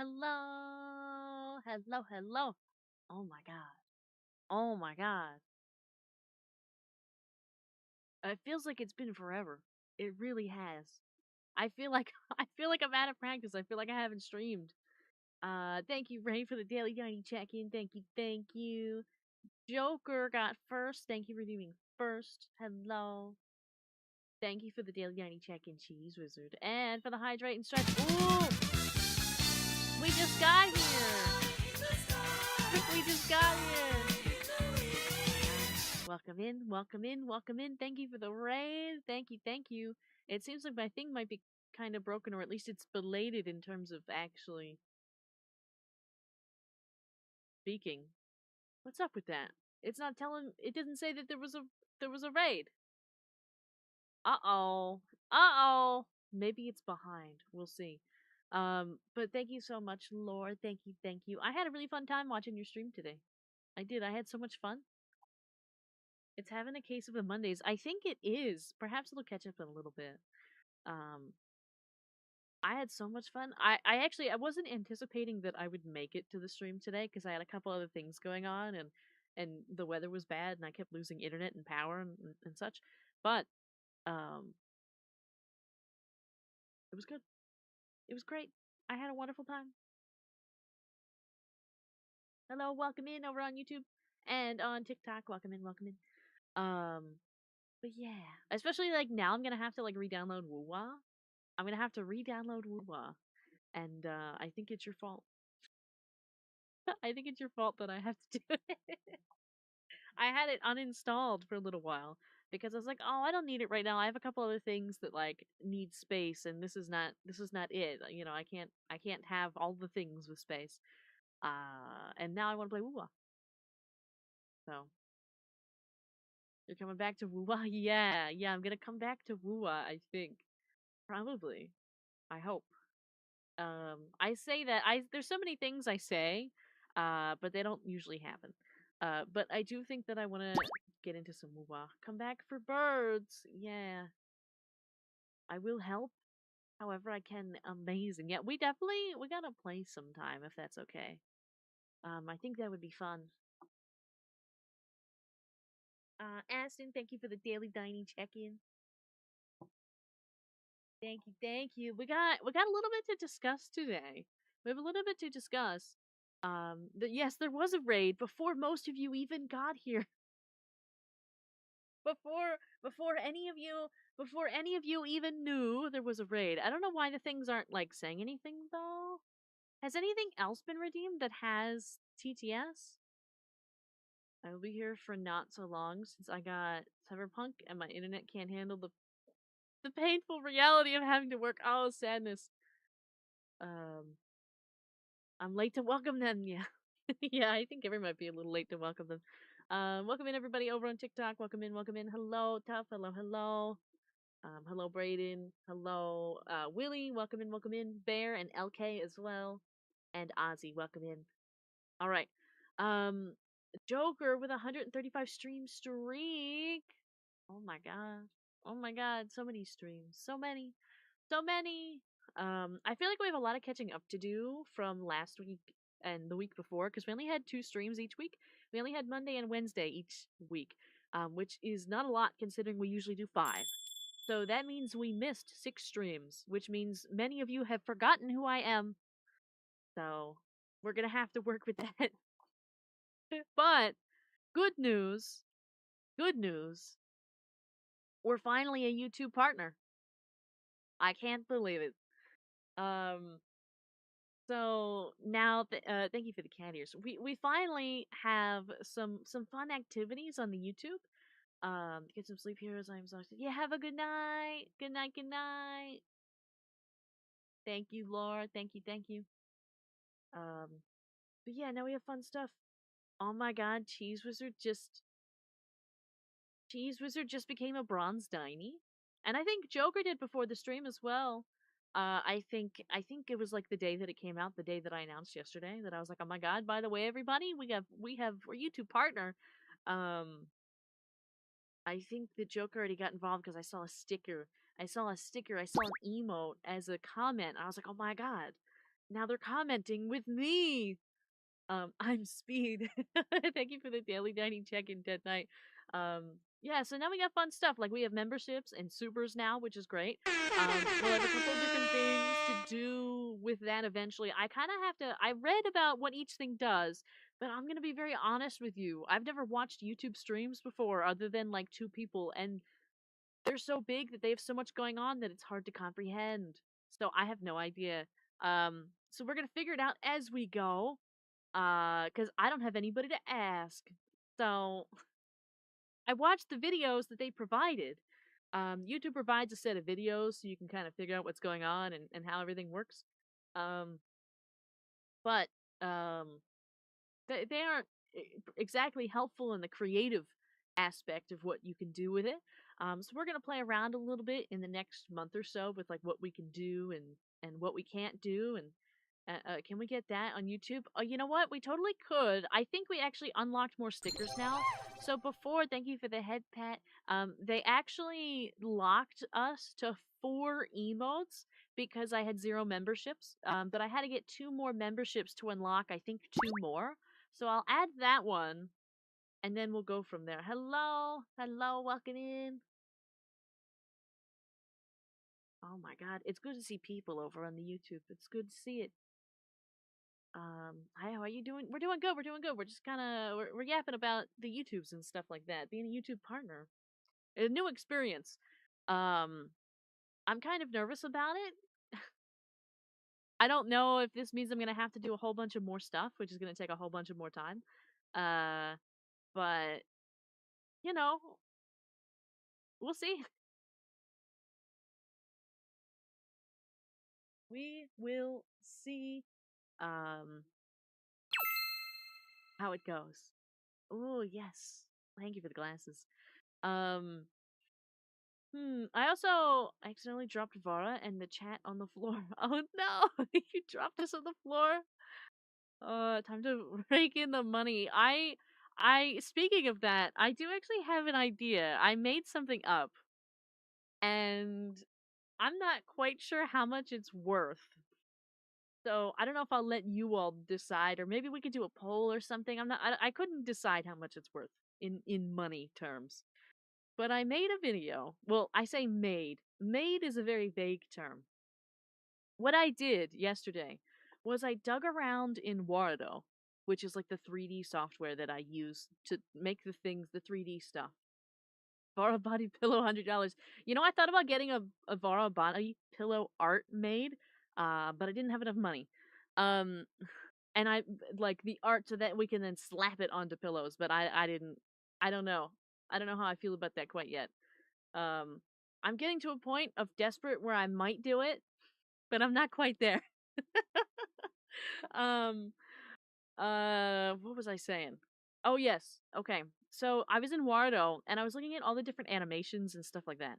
Hello. Hello, hello. Oh my god. Oh my god. It feels like it's been forever. It really has. I feel like I feel like I'm out of practice. I feel like I haven't streamed. Thank you, Ray, for the daily tiny check-in. Thank you, thank you. Joker got first. Thank you for doing first. Hello. Thank you for the daily tiny check-in, Cheese Wizard. And for the hydrate and stretch. Ooh! We just got here! We just got here! Welcome in, welcome in, welcome in. Thank you for the raid. Thank you, thank you. It seems like my thing might be kind of broken, or at least it's belated in terms of actually speaking. What's up with that? It's not telling. It didn't say that there was a raid. Uh-oh. Uh-oh. Maybe it's behind. We'll see. But thank you so much, Lord. Thank you, thank you. I had a really fun time watching your stream today. I did. I had so much fun. It's having a case of the Mondays. I think it is. Perhaps it'll catch up in a little bit. Um, I had so much fun. I wasn't anticipating that I would make it to the stream today because I had a couple other things going on and the weather was bad and I kept losing internet and power and such. But um, it was good. It was great. I had a wonderful time. Hello, welcome in over on YouTube and on TikTok. Welcome in, welcome in. But yeah, especially like now, I'm gonna have to like re-download Woowa. I'm gonna have to re-download Woowa, and I think it's your fault. I think it's your fault that I have to do it. I had it uninstalled for a little while because I was like, oh, I don't need it right now. I have a couple other things that like need space, and this is not it. You know, I can't have all the things with space. And now I want to play Woowa. So you're coming back to Woowa? Yeah, yeah. I'm gonna come back to Woowa. I think probably. I hope. I say that there's so many things I say, but they don't usually happen. But I do think that I want to get into some Woowa. Come back for birds. Yeah, I will help however I can. Amazing. Yeah, we gotta play sometime if that's okay. I think that would be fun. Aston, thank you for the daily dining check-in. Thank you, thank you. We got a little bit to discuss today. We have a little bit to discuss. Yes, there was a raid before most of you even got here. Before any of you even knew there was a raid. I don't know why the things aren't like saying anything though. Has anything else been redeemed that has TTS? I will be here for not so long since I got Cyberpunk and my internet can't handle the painful reality of having to work. Oh, sadness. Um, I'm late to welcome them. Yeah, yeah. I think everyone might be a little late to welcome them. Welcome in everybody over on TikTok. Welcome in, welcome in. Hello, Tough. Hello, hello. Hello, Braden. Hello, Willie. Welcome in, welcome in. Bear and LK as well, and Ozzy. Welcome in. All right. Um, Joker with a 135 stream streak. Oh my god. Oh my god. So many streams. So many. So many. I feel like we have a lot of catching up to do from last week and the week before because we only had 2 streams each week. We only had Monday and Wednesday each week, which is not a lot considering we usually do 5. So that means we missed 6 streams, which means many of you have forgotten who I am. So we're gonna have to work with that. But good news, good news. We're finally a YouTube partner. I can't believe it. Um, So now, thank you for the cat ears. We finally have some fun activities on the YouTube. Get some sleep here as I'm exhausted. Yeah, have a good night. Good night. Good night. Thank you, Laura. Thank you. Thank you. Um, but yeah, now we have fun stuff. Oh my God, Cheese Wizard just became a bronze Diney, and I think Joker did before the stream as well. I think it was like the day that it came out, the day that I announced yesterday that I was like, oh my god! By the way, everybody, we have our YouTube partner. Um, I think the Joker already got involved because I saw a sticker. I saw a sticker. I saw an emote as a comment. I was like, oh my god! Now they're commenting with me. I'm Speed. Thank you for the daily dining check-in, Dead Knight. Yeah, so now we got fun stuff. Like we have memberships and supers now, which is great. We'll have a couple of different things to do with that eventually. I kind of have to. I read about what each thing does, but I'm gonna be very honest with you. I've never watched YouTube streams before, other than like two people, and they're so big that they have so much going on that it's hard to comprehend. So I have no idea. So we're gonna figure it out as we go. Because I don't have anybody to ask. So I watched the videos that they provided. YouTube provides a set of videos so you can kind of figure out what's going on and how everything works. Um, but um, they aren't exactly helpful in the creative aspect of what you can do with it. So we're gonna play around a little bit in the next month or so with like what we can do and what we can't do. And can we get that on YouTube? Oh, you know what? We totally could. I think we actually unlocked more stickers now. So before, thank you for the head pat. They actually locked us to 4 emotes because I had 0 memberships. But I had to get 2 more memberships to unlock, I think 2 more. So I'll add that one, and then we'll go from there. Hello, hello, welcome in. Oh my God, it's good to see people over on the YouTube. It's good to see it. Hi, how are you doing? We're doing good. We're doing good. We're just kind of we're yapping about the YouTubes and stuff like that. Being a YouTube partner, a new experience. Um, I'm kind of nervous about it. I don't know if this means I'm gonna have to do a whole bunch of more stuff, which is gonna take a whole bunch of more time. Uh, but you know, we'll see. We will see. Um, how it goes. Oh yes, thank you for the glasses. Um, I also accidentally dropped Vara and the chat on the floor. Oh no, you dropped us on the floor. Time to rake in the money. Speaking of that, I do actually have an idea. I made something up, and I'm not quite sure how much it's worth. So I don't know if I'll let you all decide, or maybe we could do a poll or something. I couldn't decide how much it's worth in money terms. But I made a video. Well, I say made. Made is a very vague term. What I did yesterday was I dug around in Wardo, which is like the 3D software that I use to make the things, the 3D stuff. Vara body pillow, $100. You know, I thought about getting a Vara body pillow art made, but I didn't have enough money. Um, and I like the art so that we can then slap it onto pillows, but I didn't. I don't know. I don't know how I feel about that quite yet. Um, I'm getting to a point of desperate where I might do it, but I'm not quite there. um, what was I saying? Oh yes, okay. So I was in Wardo and I was looking at all the different animations and stuff like that,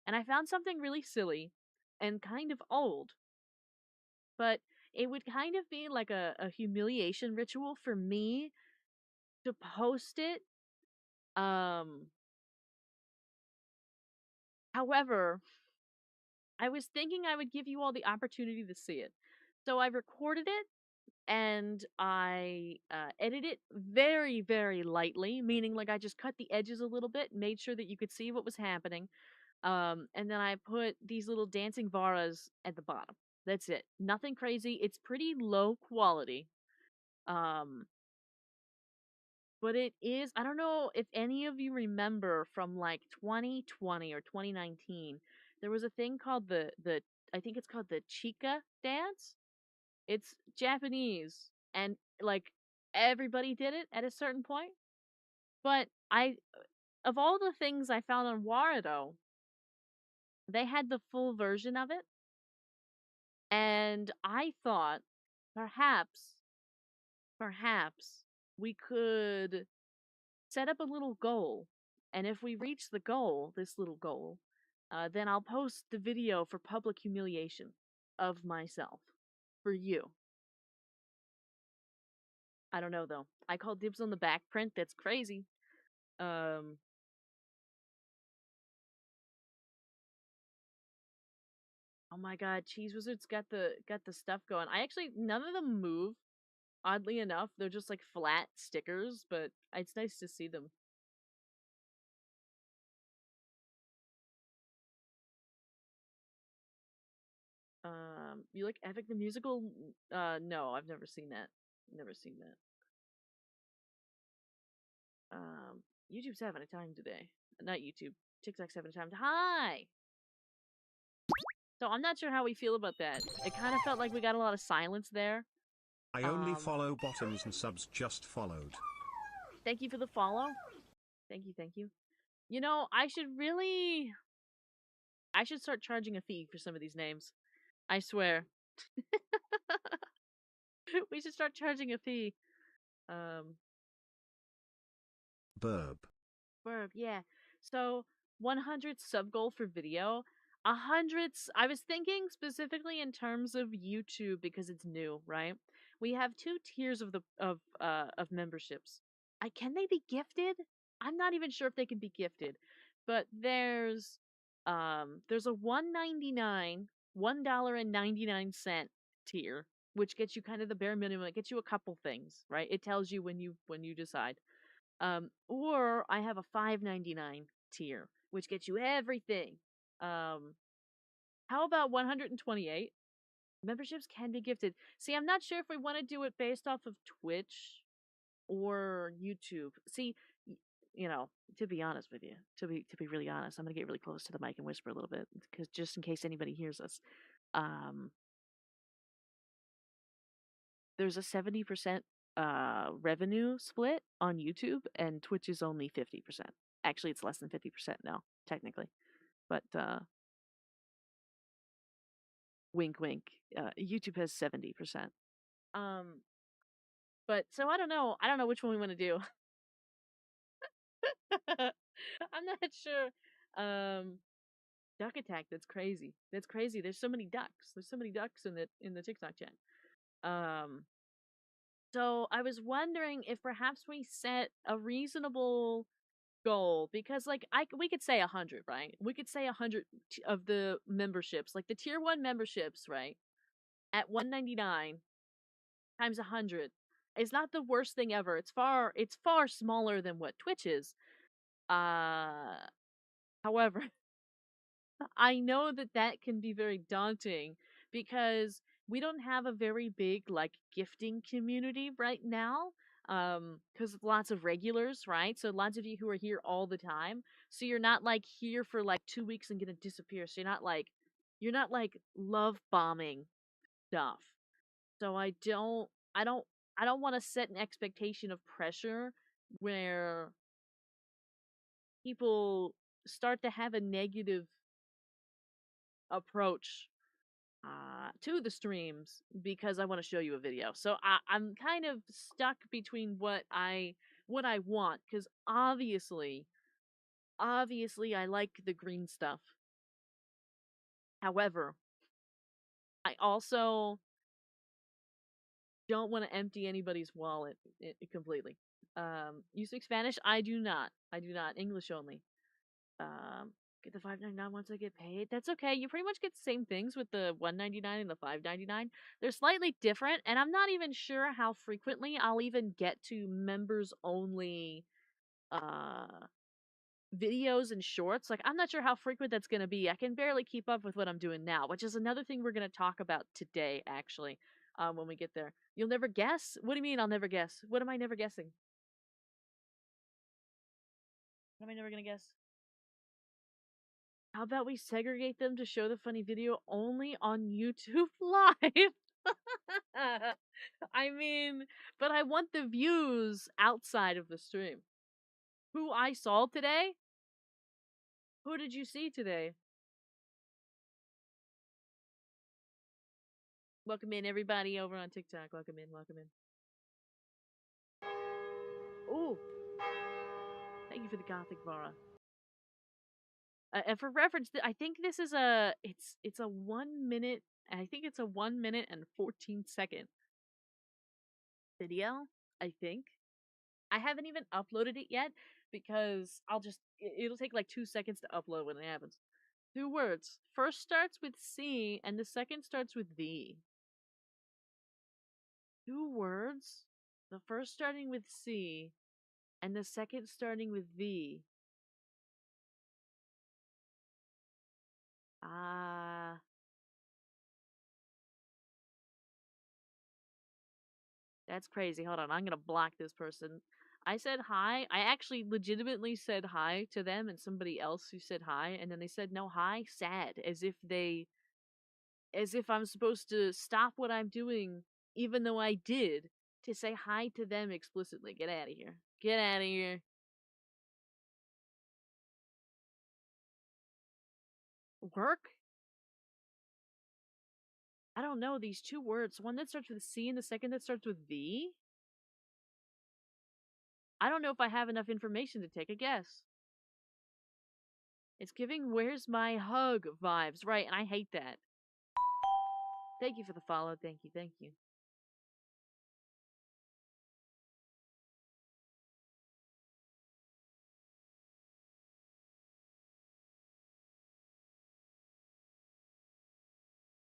and I found something really silly and kind of old, but it would kind of be like a humiliation ritual for me to post it. Um, however, I was thinking I would give you all the opportunity to see it. So I recorded it and I edited it very, very lightly, meaning like I just cut the edges a little bit, made sure that you could see what was happening. And then I put these little dancing varas at the bottom. That's it. Nothing crazy. It's pretty low quality. Um, but it is, I don't know if any of you remember from like 2020 or 2019, there was a thing called the I think it's called the Chica dance. It's Japanese and like everybody did it at a certain point. But I of all the things I found on Warado, they had the full version of it and I thought perhaps perhaps we could set up a little goal. And if we reach the goal, this little goal, then I'll post the video for public humiliation of myself for you. I don't know though. I call dibs on the back print. That's crazy. Um, Oh my god, Cheese Wizards got the stuff going. I actually none of them move. Oddly enough, they're just like flat stickers, but it's nice to see them. You like Epic the Musical? No, I've never seen that. Never seen that. YouTube's having a time today. Not YouTube. TikTok's having a time. Hi! So I'm not sure how we feel about that. It kind of felt like we got a lot of silence there. I only follow bottoms and subs just followed. Thank you for the follow. Thank you, thank you. You know, I should start charging a fee for some of these names. I swear. We should start charging a fee. Um, Burb. Verb, yeah. So 100 sub goal for video. 100. I was thinking specifically in terms of YouTube because it's new, right? We have two tiers of memberships. Can they be gifted? I'm not even sure if they can be gifted, but there's a 199 $1.99 tier, which gets you kind of the bare minimum. It gets you a couple things, right? It tells you when you decide. Or I have a $5.99 tier, which gets you everything. How about 128? Memberships can be gifted. See, I'm not sure if we want to do it based off of Twitch or YouTube. See, you know, to be honest with you, to be really honest, I'm gonna get really close to the mic and whisper a little bit because just in case anybody hears us. Um, there's a 70% revenue split on YouTube, and Twitch is only 50%. Actually, it's less than 50% now, technically. But wink, wink. YouTube has 70%. Um, but so I don't know. I don't know which one we want to do. I'm not sure. Duck attack. That's crazy. That's crazy. There's so many ducks. There's so many ducks in the TikTok chat. Um, so I was wondering if perhaps we set a reasonable goal because like we could say 100, right? We could say 100 of the memberships, like the tier 1 memberships, right? At 199 times 100 is not the worst thing ever. It's far smaller than what Twitch is. Uh However, I know that that can be very daunting because we don't have a very big like gifting community right now. Because lots of regulars, right? So lots of you who are here all the time. So you're not like here for like 2 weeks and gonna disappear. So you're not like love bombing stuff. So I don't want to set an expectation of pressure where people start to have a negative approach to the streams because I want to show you a video. So I'm kind of stuck between what I want because obviously I like the green stuff. However, I also don't want to empty anybody's wallet completely. You speak Spanish? I do not. I do not. English only. Get the 5.99 once I get paid. That's okay. You pretty much get the same things with the 1.99 and the 5.99. They're slightly different, and I'm not even sure how frequently I'll even get to members only uh videos and shorts. Like I'm not sure how frequent that's going to be. I can barely keep up with what I'm doing now, which is another thing we're going to talk about today actually. When we get there. You'll never guess? What do you mean I'll never guess? What am I never guessing? What am I never going to guess? How about we segregate them to show the funny video only on YouTube Live? I mean, but I want the views outside of the stream. Who I saw today? Who did you see today? Welcome in, everybody over on TikTok. Welcome in, welcome in. Ooh, thank you for the Gothic Vara. And for reference, I think this is it's a 1 minute. I think it's a 1 minute and 14-second video. I think I haven't even uploaded it yet because it'll take like 2 seconds to upload when it happens. 2 words. First starts with C and the second starts with V. 2 words. The first starting with C and the second starting with V. Ah, that's crazy. Hold on, I'm gonna block this person. I said hi. I actually legitimately said hi to them and somebody else who said hi, and then they said no hi, sad, as if I'm supposed to stop what I'm doing, even though I did, to say hi to them explicitly. Get out of here. Get out of here. Work? I don't know these 2 words. One that starts with C and the second that starts with V? I don't know if I have enough information to take a guess. It's giving "Where's my hug" vibes, right? And I hate that. Thank you for the follow. Thank you. Thank you.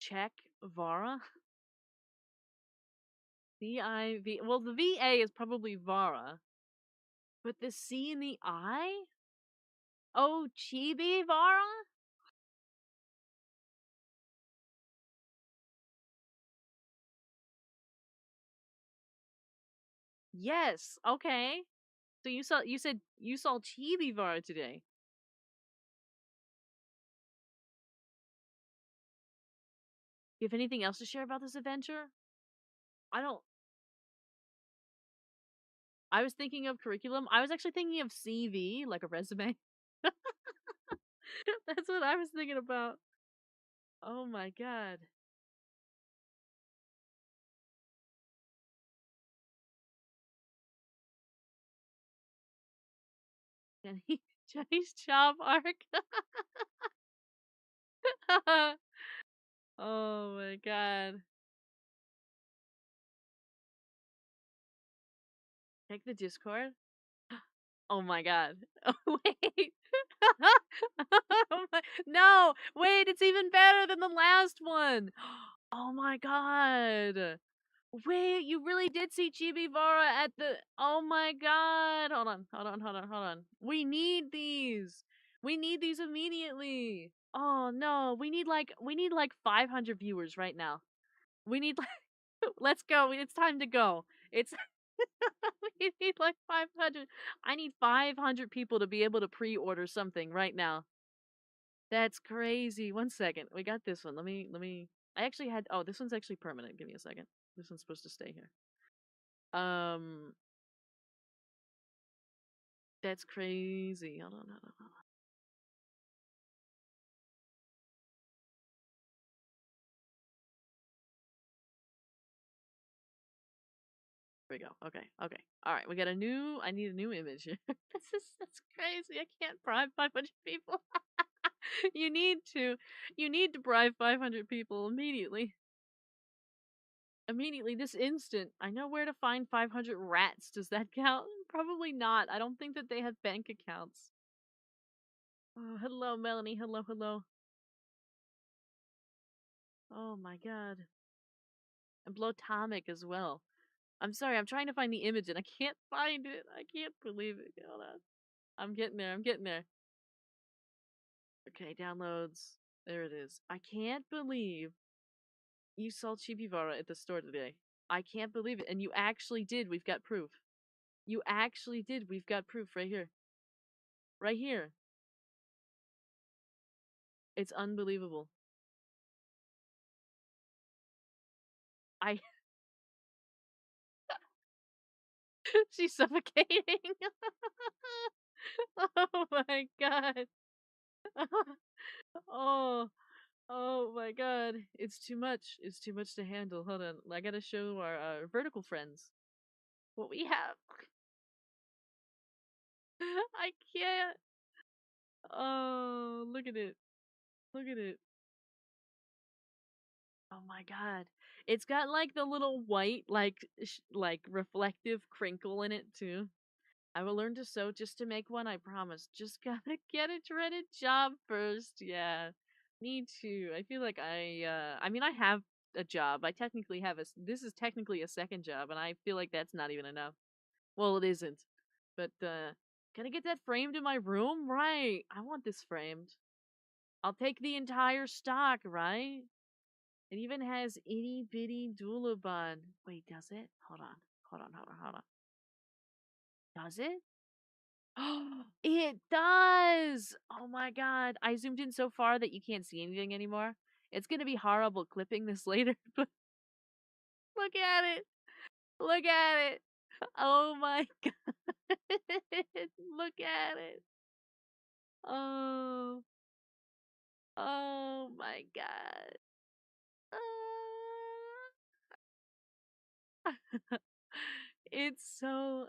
Check Vara. V-I-V. Well, the V-A is probably Vara, but the C and the I? Oh, Chibi Vara? Yes. Okay. So you saw Chibi Vara today. You have anything else to share about this adventure? I don't. I was thinking of curriculum. I was actually thinking of CV, like a resume. That's what I was thinking about. Oh my god. Jenny, Jenny's job arc. Oh my god. Check the Discord. Oh my god. Oh, wait. Oh my, no, wait, it's even better than the last one. Oh my god. Wait, you really did see Chibi Vara at the. Oh my god. Hold on, hold on, hold on, hold on. We need these. We need these immediately. Oh no, we need like 500 viewers right now. We need like let's go. It's time to go. It's we need like 500. I need 500 people to be able to pre-order something right now. That's crazy. One second. We got this one. Let me I actually had oh, this one's actually permanent. Give me a second. This one's supposed to stay here. Um that's crazy. Hold on, hold on, hold on. There we go. Okay, okay. Alright, we got a new I need a new image here. That's crazy. I can't bribe 500 people. you need to you need to bribe 500 people immediately. Immediately, this instant. I know where to find 500 rats. Does that count? Probably not. I don't think that they have bank accounts. Oh, hello, Melanie. Hello, hello. Oh my god. And Blotomic as well. I'm sorry, I'm trying to find the image and I can't find it. I can't believe it. Hold on. I'm getting there. I'm getting there. Okay, downloads. There it is. I can't believe you saw Chibivara at the store today. I can't believe it. And you actually did. We've got proof. You actually did. We've got proof right here. Right here. It's unbelievable. I she's suffocating. Oh my god. Oh, oh my god. It's too much. It's too much to handle. Hold on. I gotta show our vertical friends what we have. I can't. Oh, look at it. Look at it. Oh my god. It's got like the little white like like reflective crinkle in it too. I will learn to sew just to make one, I promise. Just gotta get a dreaded job first. Yeah. Me too. I feel like I mean I have a job. I technically have this is technically a second job and I feel like that's not even enough. Well, it isn't. But can I get that framed in my room? Right. I want this framed. I'll take the entire stock, right? It even has itty bitty Doulabon. Wait, does it? Hold on. Hold on. Does it? It does! Oh my god. I zoomed in so far that you can't see anything anymore. It's gonna be horrible clipping this later, but look at it. Look at it. Oh my god. Look at it. Oh. Oh my god. Ah. It's so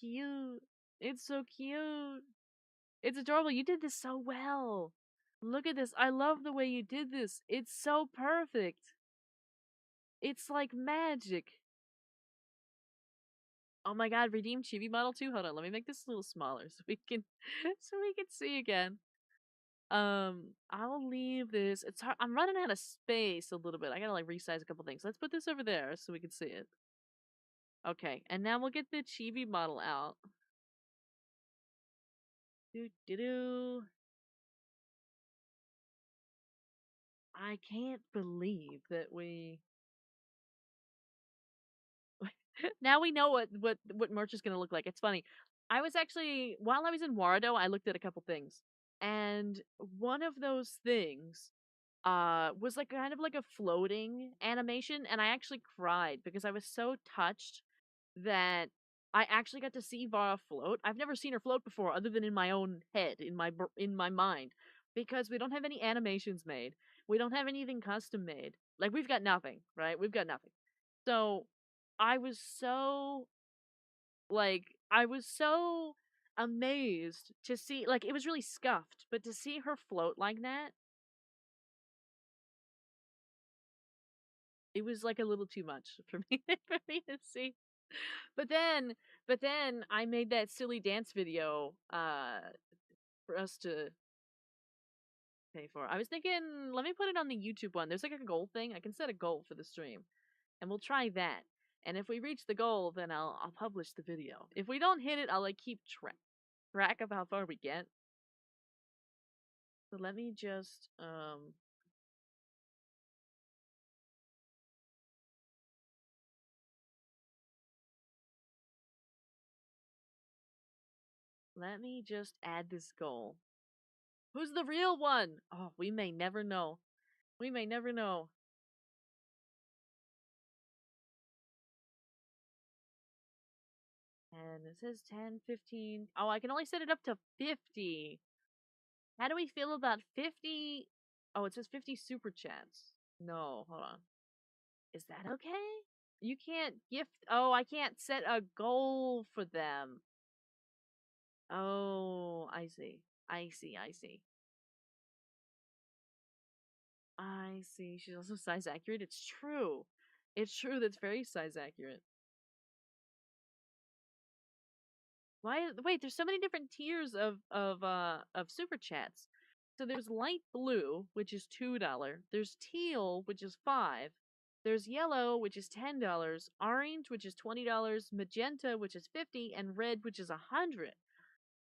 cute. It's so cute. It's adorable. You did this so well. Look at this. I love the way you did this. It's so perfect. It's like magic. Oh my god, redeem chibi model too? Hold on, let me make this a little smaller so we can so we can see again. I'll leave this. It's hard. I'm running out of space a little bit. I gotta like resize a couple things. Let's put this over there so we can see it. Okay, and now we'll get the chibi model out. Do do do. I can't believe that we now we know what merch is gonna look like. It's funny. I was actually while I was in Warado, I looked at a couple things, and one of those things was like kind of like a floating animation, and I actually cried because I was so touched that I actually got to see Vara float. I've never seen her float before, other than in my own head, in my mind, because we don't have any animations made. We don't have anything custom made. Like we've got nothing, right? We've got nothing. So I was so I was so amazed to see like it was really scuffed, but to see her float like that, it was like a little too much for me for me to see. But then but then I made that silly dance video for us to pay for. I was thinking let me put it on the YouTube one. There's like a goal thing. I can set a goal for the stream and we'll try that. And if we reach the goal, then I'll publish the video. If we don't hit it, I'll like keep track of how far we get. So let me just let me just add this goal. Who's the real one? Oh, we may never know. We may never know. And it says 10, 15. Oh, I can only set it up to 50. How do we feel about 50? Oh, it says 50 super chats. No, hold on. Is that okay? You can't gift. Oh, I can't set a goal for them. Oh, I see. I see. I see. I see. She's also size accurate. It's true. It's true. That's very size accurate. Why? Wait, there's so many different tiers of super chats. So there's light blue, which is $2. There's teal, which is 5. There's yellow, which is $10. Orange, which is $20. Magenta, which is 50, and red, which is 100.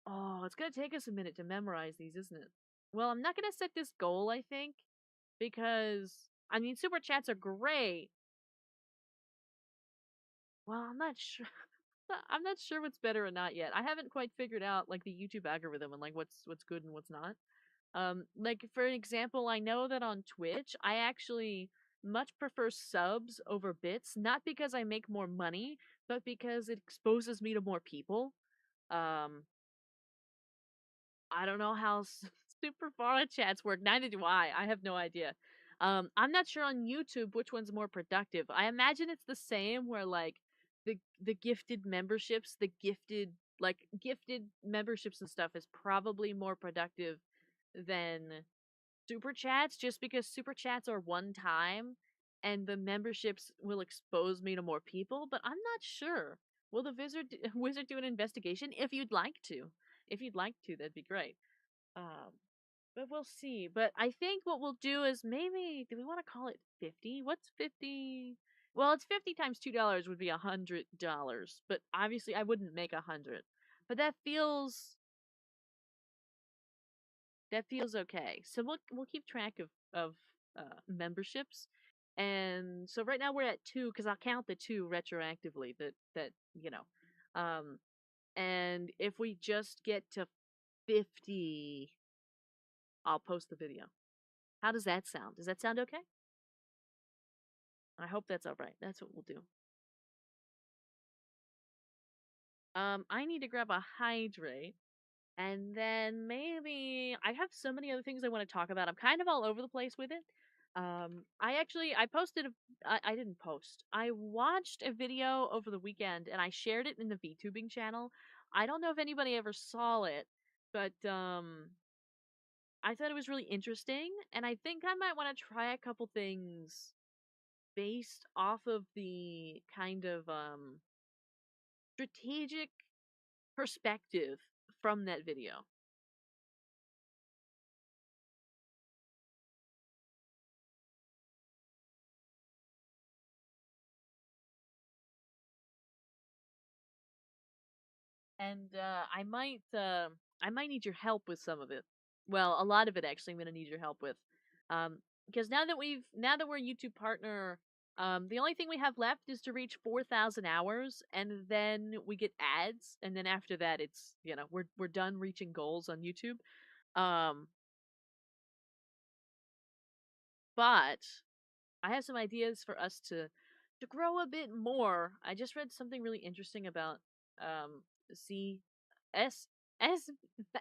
Oh, it's gonna take us a minute to memorize these, isn't it? Well, I'm not gonna set this goal, I think, because I mean super chats are great. Well, I'm not sure. I'm not sure what's better or not yet. I haven't quite figured out like the YouTube algorithm and like what's good and what's not. Like for example, I know that on Twitch, I actually much prefer subs over bits, not because I make more money, but because it exposes me to more people. Um, I don't know how super far chats work. Neither do I. I have no idea. I'm not sure on YouTube which one's more productive. I imagine it's the same where like the gifted memberships, the gifted memberships and stuff is probably more productive than super chats just because super chats are one time and the memberships will expose me to more people, but I'm not sure. will the wizard do an investigation? If you'd like to. If you'd like to, that'd be great. Um, but we'll see. But I think what we'll do is maybe, do we want to call it 50? What's 50? Well, it's 50 times $2 would be $100. But obviously I wouldn't make 100. But that feels okay. So we'll keep track of memberships. And so right now we're at 2 cuz I'll count the 2 retroactively that you know. Um and if we just get to 50, I'll post the video. How does that sound? Does that sound okay? I hope that's all right. That's what we'll do. I need to grab a hydrate. And then maybe I have so many other things I want to talk about. I'm kind of all over the place with it. I posted I didn't post. I watched a video over the weekend and I shared it in the VTubing channel. I don't know if anybody ever saw it, but I thought it was really interesting and I think I might want to try a couple things based off of the kind of strategic perspective from that video. And I might need your help with some of it. Well, a lot of it actually I'm gonna need your help with. Because now that we're a YouTube partner, the only thing we have left is to reach 4,000 hours, and then we get ads, and then after that, it's we're done reaching goals on YouTube. Um, but I have some ideas for us to grow a bit more. I just read something really interesting about um C S S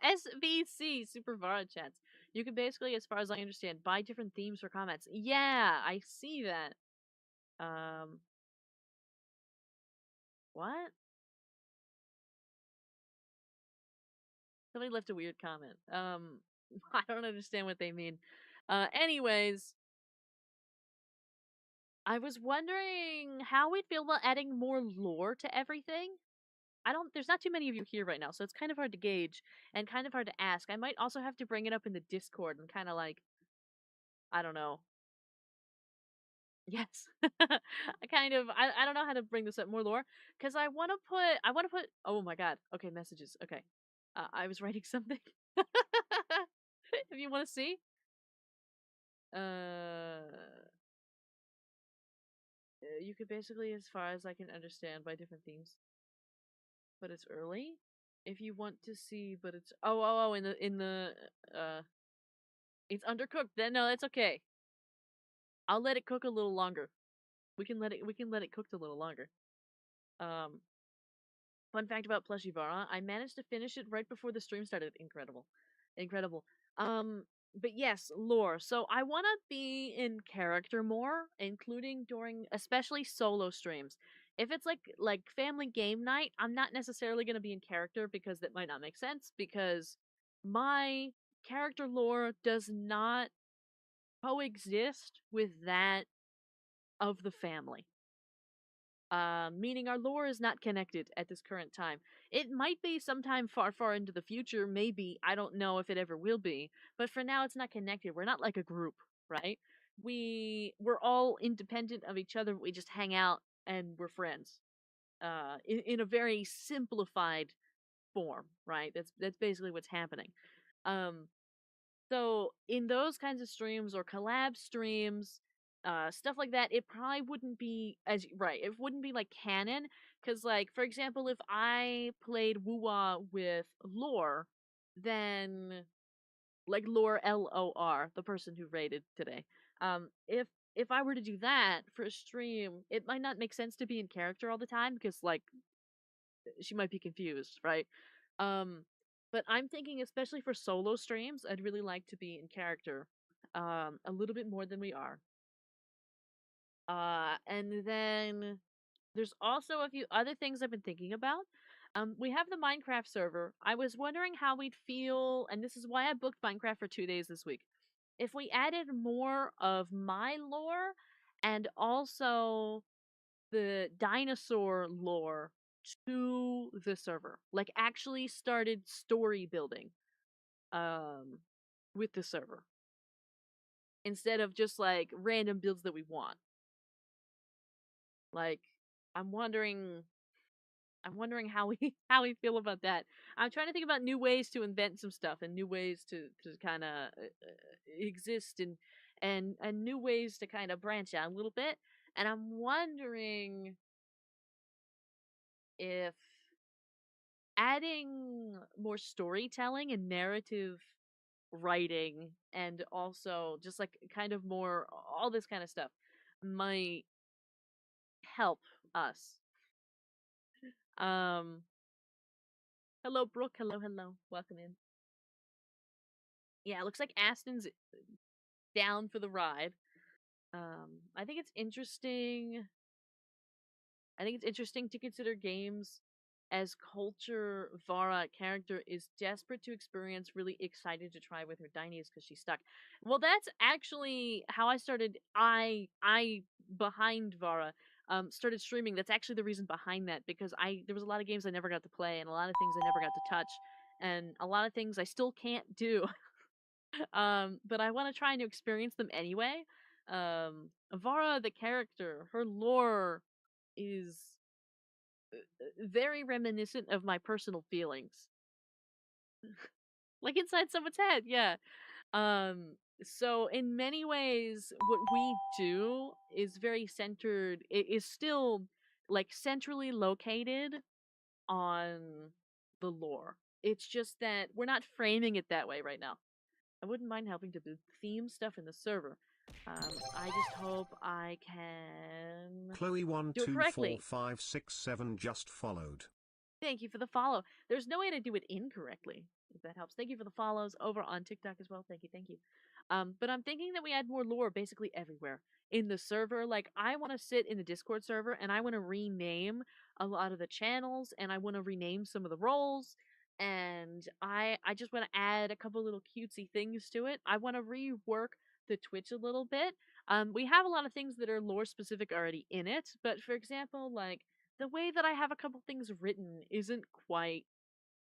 SVC Super Vara chats. You can basically, as far as I understand, buy different themes for comments. Yeah, I see that. Um what? Somebody left a weird comment. I don't understand what they mean. Anyways, I was wondering how we'd feel about adding more lore to everything. There's not too many of you here right now, so it's kind of hard to gauge and kind of hard to ask. I might also have to bring it up in the Discord and kind of like, I don't know. Yes. I don't know how to bring this up more lore cuz I want to put oh my god. Okay, messages. Okay. I was writing something. If you want to see, you could basically, as far as I can understand, buy different themes, but it's early. If you want to see, but it's in the uh it's undercooked. Then no, that's okay. I'll let it cook a little longer. We can let it cook a little longer. Um Fun fact about Plushivara, I managed to finish it right before the stream started. Incredible. Incredible. But yes, lore. So I want to be in character more, including during especially solo streams. If it's like family game night, I'm not necessarily going to be in character because that might not make sense because my character lore does not coexist with that of the family. Meaning our lore is not connected at this current time. It might be sometime far, far into the future, maybe. I don't know if it ever will be. But for now, it's not connected. We're not like a group, right? We're all independent of each other. We just hang out and we're friends. In a very simplified form, right? That's basically what's happening. Um, so in those kinds of streams or collab streams, stuff like that, it probably wouldn't be right. It wouldn't be like canon, because like for example, if I played Wuwa with Lore, then like Lore LOR, the person who raided today, if I were to do that for a stream, it might not make sense to be in character all the time because like she might be confused, right? Um, but I'm thinking, especially for solo streams, I'd really like to be in character, a little bit more than we are. And then there's also a few other things I've been thinking about. We have the Minecraft server. I was wondering how we'd feel, and this is why I booked Minecraft for 2 days this week. If we added more of my lore and also the dinosaur lore to the server. Like actually started story building um with the server instead of just like random builds that we want. Like I'm wondering I'm wondering how we how we feel about that. I'm trying to think about new ways to invent some stuff and new ways to kind of exist and new ways to kind of branch out a little bit. And I'm wondering if adding more storytelling and narrative writing and also just like kind of more all this kind of stuff might help us. Um Hello Brooke, hello. Welcome in. Yeah, it looks like Aston's down for the ride. I think it's interesting. I think it's interesting to consider games as culture. Vara character is desperate to experience, really excited to try with her Dinies because she's stuck. Well, that's actually how I started. I behind Vara started streaming. That's actually the reason behind that because I there was a lot of games I never got to play and a lot of things I never got to touch and a lot of things I still can't do. But I want to try and experience them anyway. Vara, the character, her lore is very reminiscent of my personal feelings, like inside someone's head. Yeah. So in many ways, what we do is very centered. It is still like centrally located on the lore. It's just that we're not framing it that way right now. I wouldn't mind helping to theme stuff in the server. I just hope I can Chloe one do it two four correctly. five six seven just followed. Thank you for the follow. There's no way to do it incorrectly, if that helps. Thank you for the follows over on TikTok as well. Thank you, thank you. But I'm thinking that we add more lore basically everywhere in the server. Like I want to sit in the Discord server and I want to rename a lot of the channels and I want to rename some of the roles and I just want to add a couple little cutesy things to it. I want to rework the Twitch a little bit. We have a lot of things that are lore specific already in it, but for example, like the way that I have a couple things written isn't quite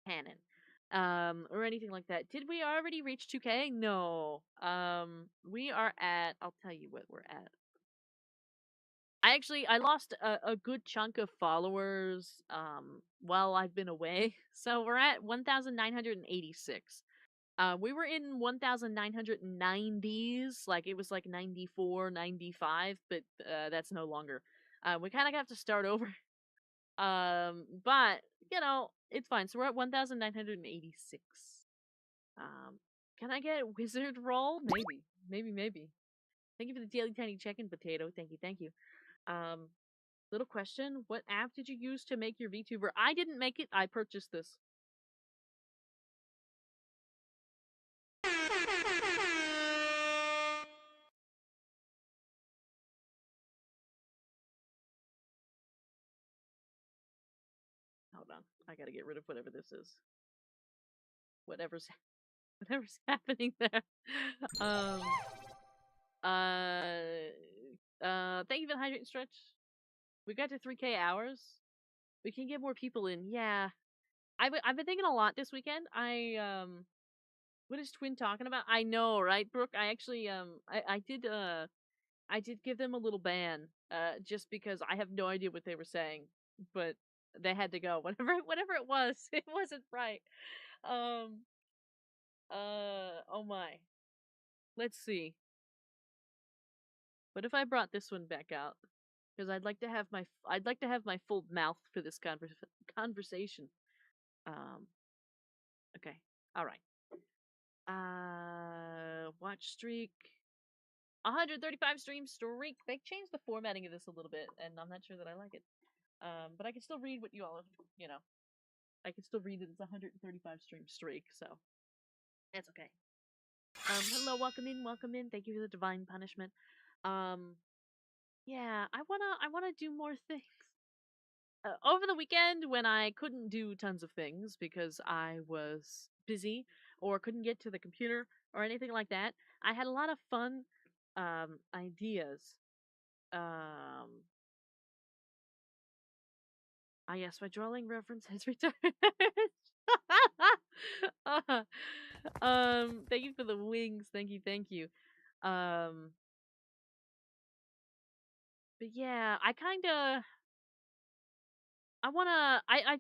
canon. Or anything like that. Did we already reach 2K? No. We are at I'll tell you what we're at. I lost a good chunk of followers while I've been away. So we're at 1986. We were in 1990s, like it was like 94, 95, but that's no longer. We kind of have to start over. But you know, it's fine. So we're at 1986. Can I get a wizard roll? Maybe. Thank you for the daily tiny check-in potato. Thank you. Um, little question: what app did you use to make your VTuber? I didn't make it. I purchased this. Hold on, I gotta get rid of whatever this is. Whatever's whatever's happening there. Um. Thank you for the hydrate stretch. We got to 3K hours. We can get more people in. Yeah, I've been thinking a lot this weekend. What is Twin talking about? I know, right, Brooke? I actually I did give them a little ban just because I have no idea what they were saying, but they had to go. Whatever it was, it wasn't right. Um oh my. Let's see. What if I brought this one back out? Because I'd like to have my full mouth for this conversation. Um okay. All right. Watch streak. 135 stream streak. They changed the formatting of this a little bit, and I'm not sure that I like it. But I can still read what you all have, you know. I can still read that it's 135 stream streak, so that's okay. Hello, welcome in. Thank you for the divine punishment. Um, yeah, I wanna do more things. Over the weekend, when I couldn't do tons of things because I was busy or couldn't get to the computer or anything like that, I had a lot of fun ideas. Um, Ah, yes, my drawing reference has returned. Uh, thank you for the wings. Thank you, thank you. Um, but yeah, I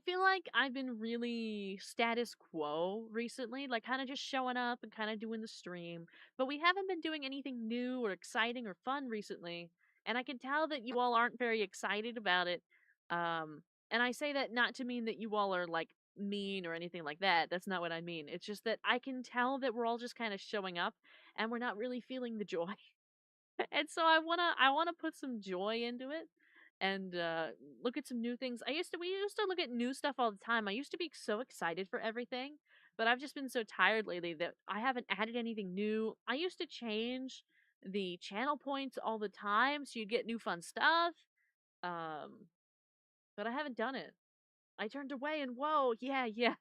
feel like I've been really status quo recently, like kind of just showing up and kind of doing the stream, but we haven't been doing anything new or exciting or fun recently, and I can tell that you all aren't very excited about it. Um, and I say that not to mean that you all are like mean or anything like that. That's not what I mean. It's just that I can tell that we're all just kind of showing up and we're not really feeling the joy. And so I wanna put some joy into it and look at some new things. We used to look at new stuff all the time. I used to be so excited for everything, but I've just been so tired lately that I haven't added anything new. I used to change the channel points all the time so you get new fun stuff. Um, but I haven't done it. I turned away and whoa, yeah, yeah.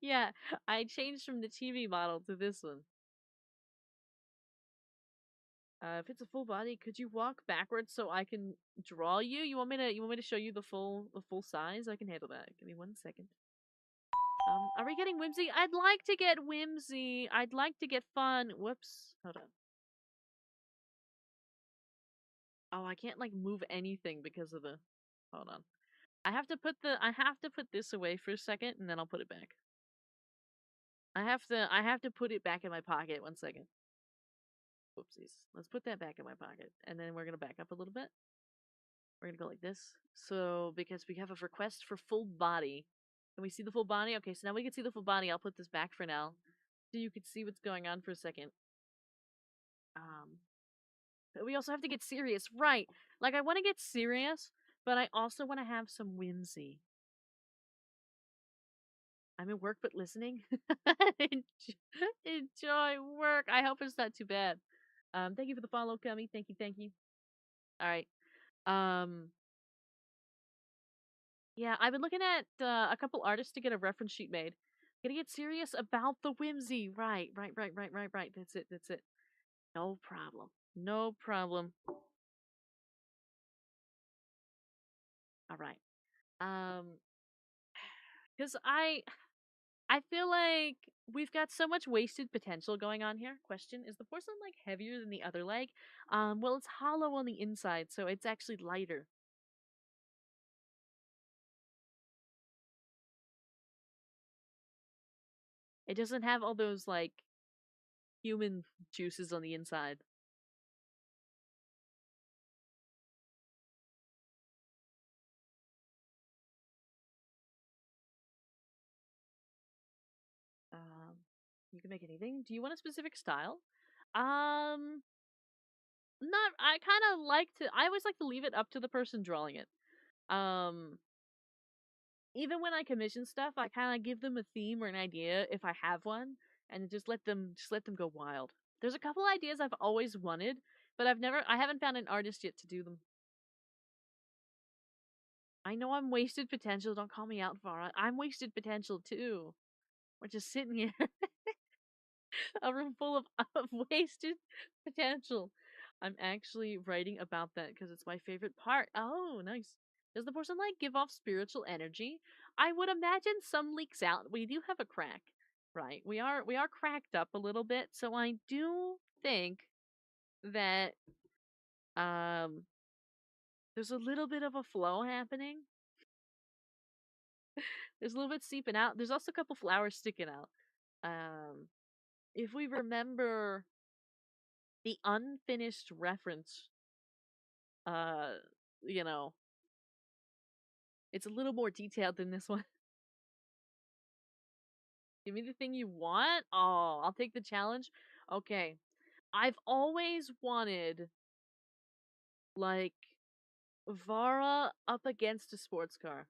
Yeah, I changed from the TV model to this one. If it's a full body, could you walk backwards so I can draw you? You want me to show you the full size? I can handle that. Give me 1 second. Are we getting whimsy? I'd like to get whimsy. I'd like to get fun. Whoops. Hold on. Oh, I can't like move anything because of the. Hold on. I have to put this away for a second and then I'll put it back. I have to put it back in my pocket. 1 second. Whoopsies. Let's put that back in my pocket and then we're gonna back up a little bit. We're gonna go like this. So, because we have a request for full body. Can we see the full body? Okay, so now we can see the full body. I'll put this back for now. So you can see what's going on for a second. But we also have to get serious. Right. Like, I want to get serious, but I also want to have some whimsy. I'm in work, but listening. Enjoy work. I hope it's not too bad. Thank you for the follow, Cummy. Thank you, thank you. All right. Um, Yeah, I've been looking at a couple artists to get a reference sheet made. Gotta get serious about the whimsy. Right, right, right, right, right, right. That's it, that's it. No problem. No problem. All right. Um, because I feel like we've got so much wasted potential going on here. Question, is the porcelain leg heavier than the other leg? Well, it's hollow on the inside, so it's actually lighter. It doesn't have all those like human juices on the inside. Um, you can make anything. Do you want a specific style? Um, Not. I kind of like to. I always like to leave it up to the person drawing it. Um, Even when I commission stuff, I kind of give them a theme or an idea if I have one, and just let them go wild. There's a couple ideas I've always wanted, but I haven't found an artist yet to do them. I know I'm wasted potential. Don't call me out, Vara. I'm wasted potential too. We're just sitting here, a room full of wasted potential. I'm actually writing about that because it's my favorite part. Oh, nice. Does the porcelain light give off spiritual energy? I would imagine some leaks out. We do have a crack, right? We are cracked up a little bit, so I do think that um there's a little bit of a flow happening. There's a little bit seeping out. There's also a couple flowers sticking out. Um if we remember the unfinished reference, uh you know, it's a little more detailed than this one. Give me the thing you want. Oh, I'll take the challenge. Okay. I've always wanted like Vara up against a sports car.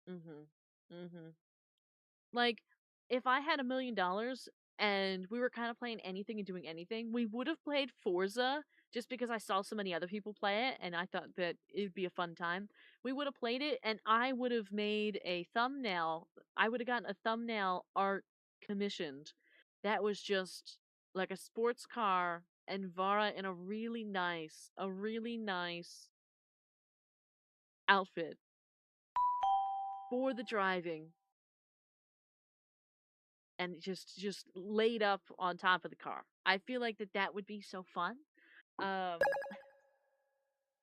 Mhm. Mhm. Like, if I had $1 million and we were kind of playing anything and doing anything, we would have played Forza just because I saw so many other people play it and I thought that it'd be a fun time. We would have played it and I would have made a thumbnail. I would have gotten a thumbnail art commissioned that was just like a sports car and Vara in a really nice outfit. for the driving and just laid up on top of the car. I feel like that would be so fun. Um,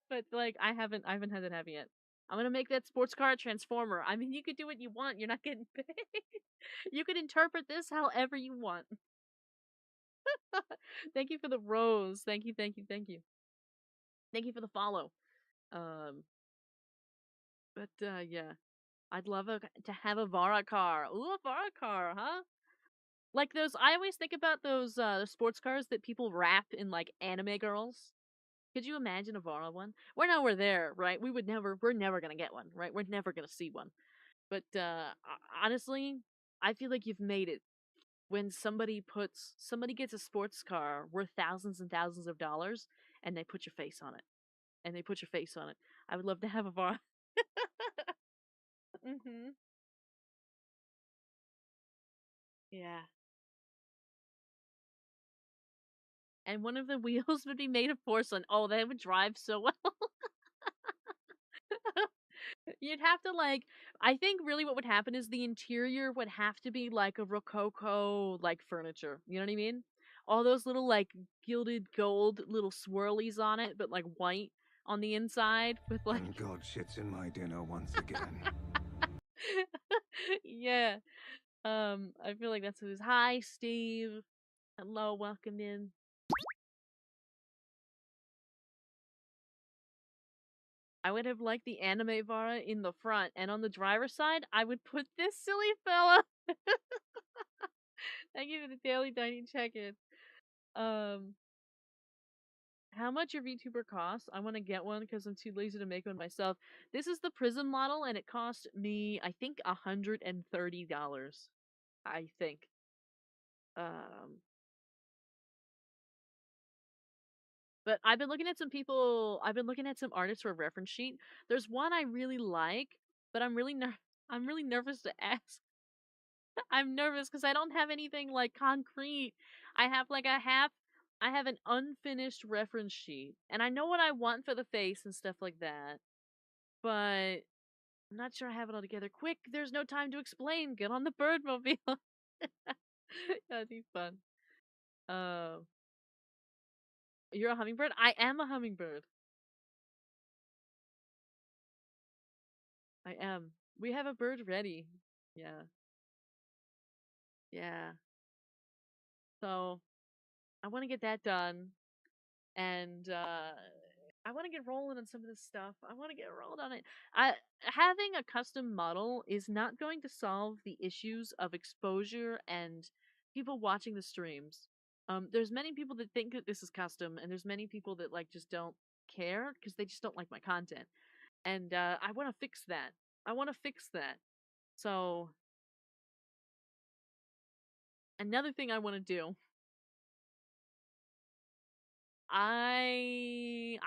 but like I haven't had that happen yet. I'm gonna make that sports car a transformer. I mean, you could do what you want. You're not getting paid. You could interpret this however you want. Thank you for the rose. Thank you, thank you, thank you. Thank you for the follow. Um, but yeah, I'd love to have a Vara car. Ooh, a Vara car, huh? Like those. I always think about those sports cars that people wrap in like anime girls. Could you imagine a Vara one? We're nowhere there, right? We're never gonna get one, right? We're never gonna see one. But honestly, I feel like you've made it when somebody gets a sports car worth thousands and thousands of dollars, and they put your face on it. And they put your face on it. I would love to have a Vara. Mm-hmm. Yeah. And one of the wheels would be made of porcelain. Oh, that would drive so well. You'd have to like I think really what would happen is the interior would have to be like a rococo like furniture. You know what I mean? All those little like gilded gold little swirlies on it, but like white on the inside with like And God shits in my dinner once again. yeah. I feel like that's who's hi Steve. Hello, welcome in. I would have liked the anime Vara in the front, and on the driver's side, I would put this silly fella. Thank you for the daily dining check-in. Um, how much your VTuber costs? I want to get one because I'm too lazy to make one myself. This is the Prism model, and it cost me, I think, $130. I think. Um, but I've been looking at some people. I've been looking at some artists for a reference sheet. There's one I really like, but I'm really nervous to ask. I'm nervous because I don't have anything like concrete. I have like I have an unfinished reference sheet, and I know what I want for the face and stuff like that, but I'm not sure I have it all together. Quick, there's no time to explain. Get on the birdmobile. That'd be fun. Uh, you're a hummingbird? I am a hummingbird. I am. We have a bird ready. Yeah. Yeah. So I want to get that done. And I want to get rolling on some of this stuff. I want to get rolled on it. Having a custom model is not going to solve the issues of exposure and people watching the streams. There's many people that think that this is custom, and there's many people that like just don't care because they just don't like my content. And I want to fix that. I want to fix that. So another thing I want to do.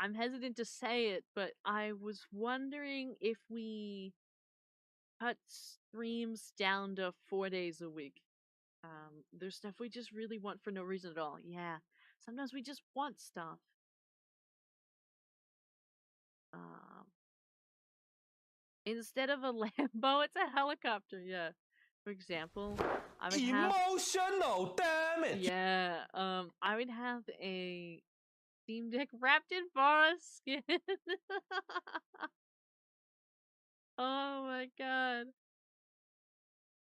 I'm hesitant to say it, but I was wondering if we cut streams down to 4 days a week. There's stuff we just really want for no reason at all. Yeah. Sometimes we just want stuff. Um, instead of a Lambo, it's a helicopter. Yeah. For example, I would have Emotional damage! yeah. I would have a Steam Deck wrapped in forest skin. Oh my god.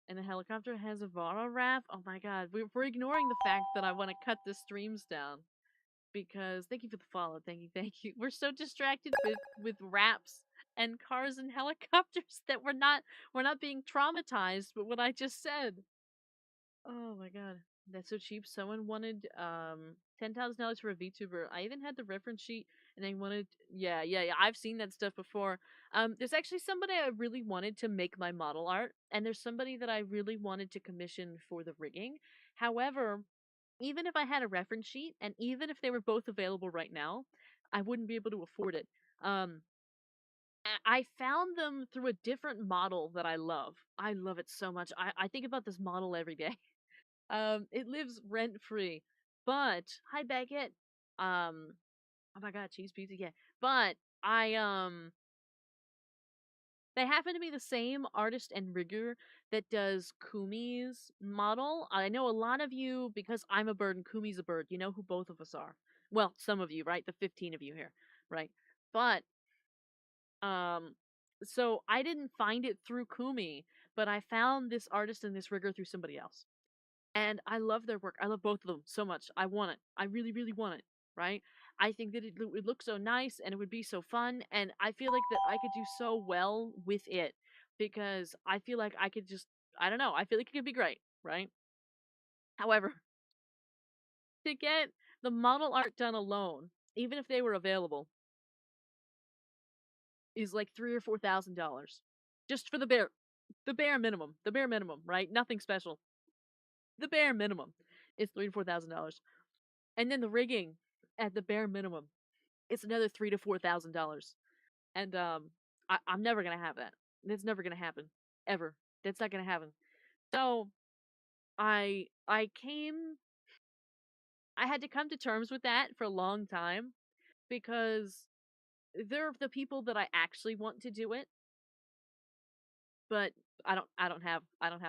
And the helicopter has a Vara wrap. Oh my god, we're ignoring the fact that I want to cut the streams down because thank you for the follow. Thank you, thank you. We're so distracted with wraps and cars and helicopters that we're not being traumatized. But what I just said. Oh my god, that's so cheap. Someone wanted $10,000 for a VTuber. I even had the reference sheet, and they wanted yeah. I've seen that stuff before. There's actually somebody I really wanted to make my model art, and there's somebody that I really wanted to commission for the rigging. However, even if I had a reference sheet, and even if they were both available right now, I wouldn't be able to afford it. Um, I found them through a different model that I love. I love it so much. I think about this model every day. It lives rent free. But hi Baguette. Um, oh my god, cheese pizza, yeah. But I They happen to be the same artist and rigger that does Kumi's model. I know a lot of you, because I'm a bird and Kumi's a bird, you know who both of us are. Well, some of you, right? The 15 of you here, right? But um so I didn't find it through Kumi, but I found this artist and this rigger through somebody else. And I love their work. I love both of them so much. I want it. I really, really want it. Right? I think that it would look so nice and it would be so fun. And I feel like that I could do so well with it because I feel like I could just, I don't know, I feel like it could be great. Right? However, to get the model art done alone, even if they were available, is like $3,000 or $4,000 just for the bare minimum, right? Nothing special. The bare minimum is $3,000 to $4,000. And then the rigging at the bare minimum, it's another $3,000 to $4,000. And I'm never gonna have that. It's never gonna happen. Ever. That's not gonna happen. So I came I had to come to terms with that for a long time because they're the people that I actually want to do it, but I don't have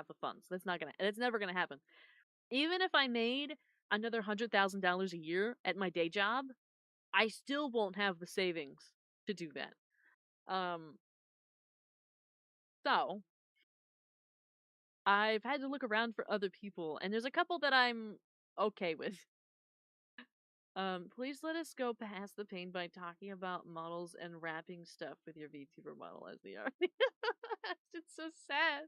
the funds. That's never gonna happen. Even if I made another $100,000 a year at my day job, I still won't have the savings to do that. Um, so I've had to look around for other people, and there's a couple that I'm okay with. Please let us go past the pain by talking about models and wrapping stuff with your VTuber model as the art. It's so sad.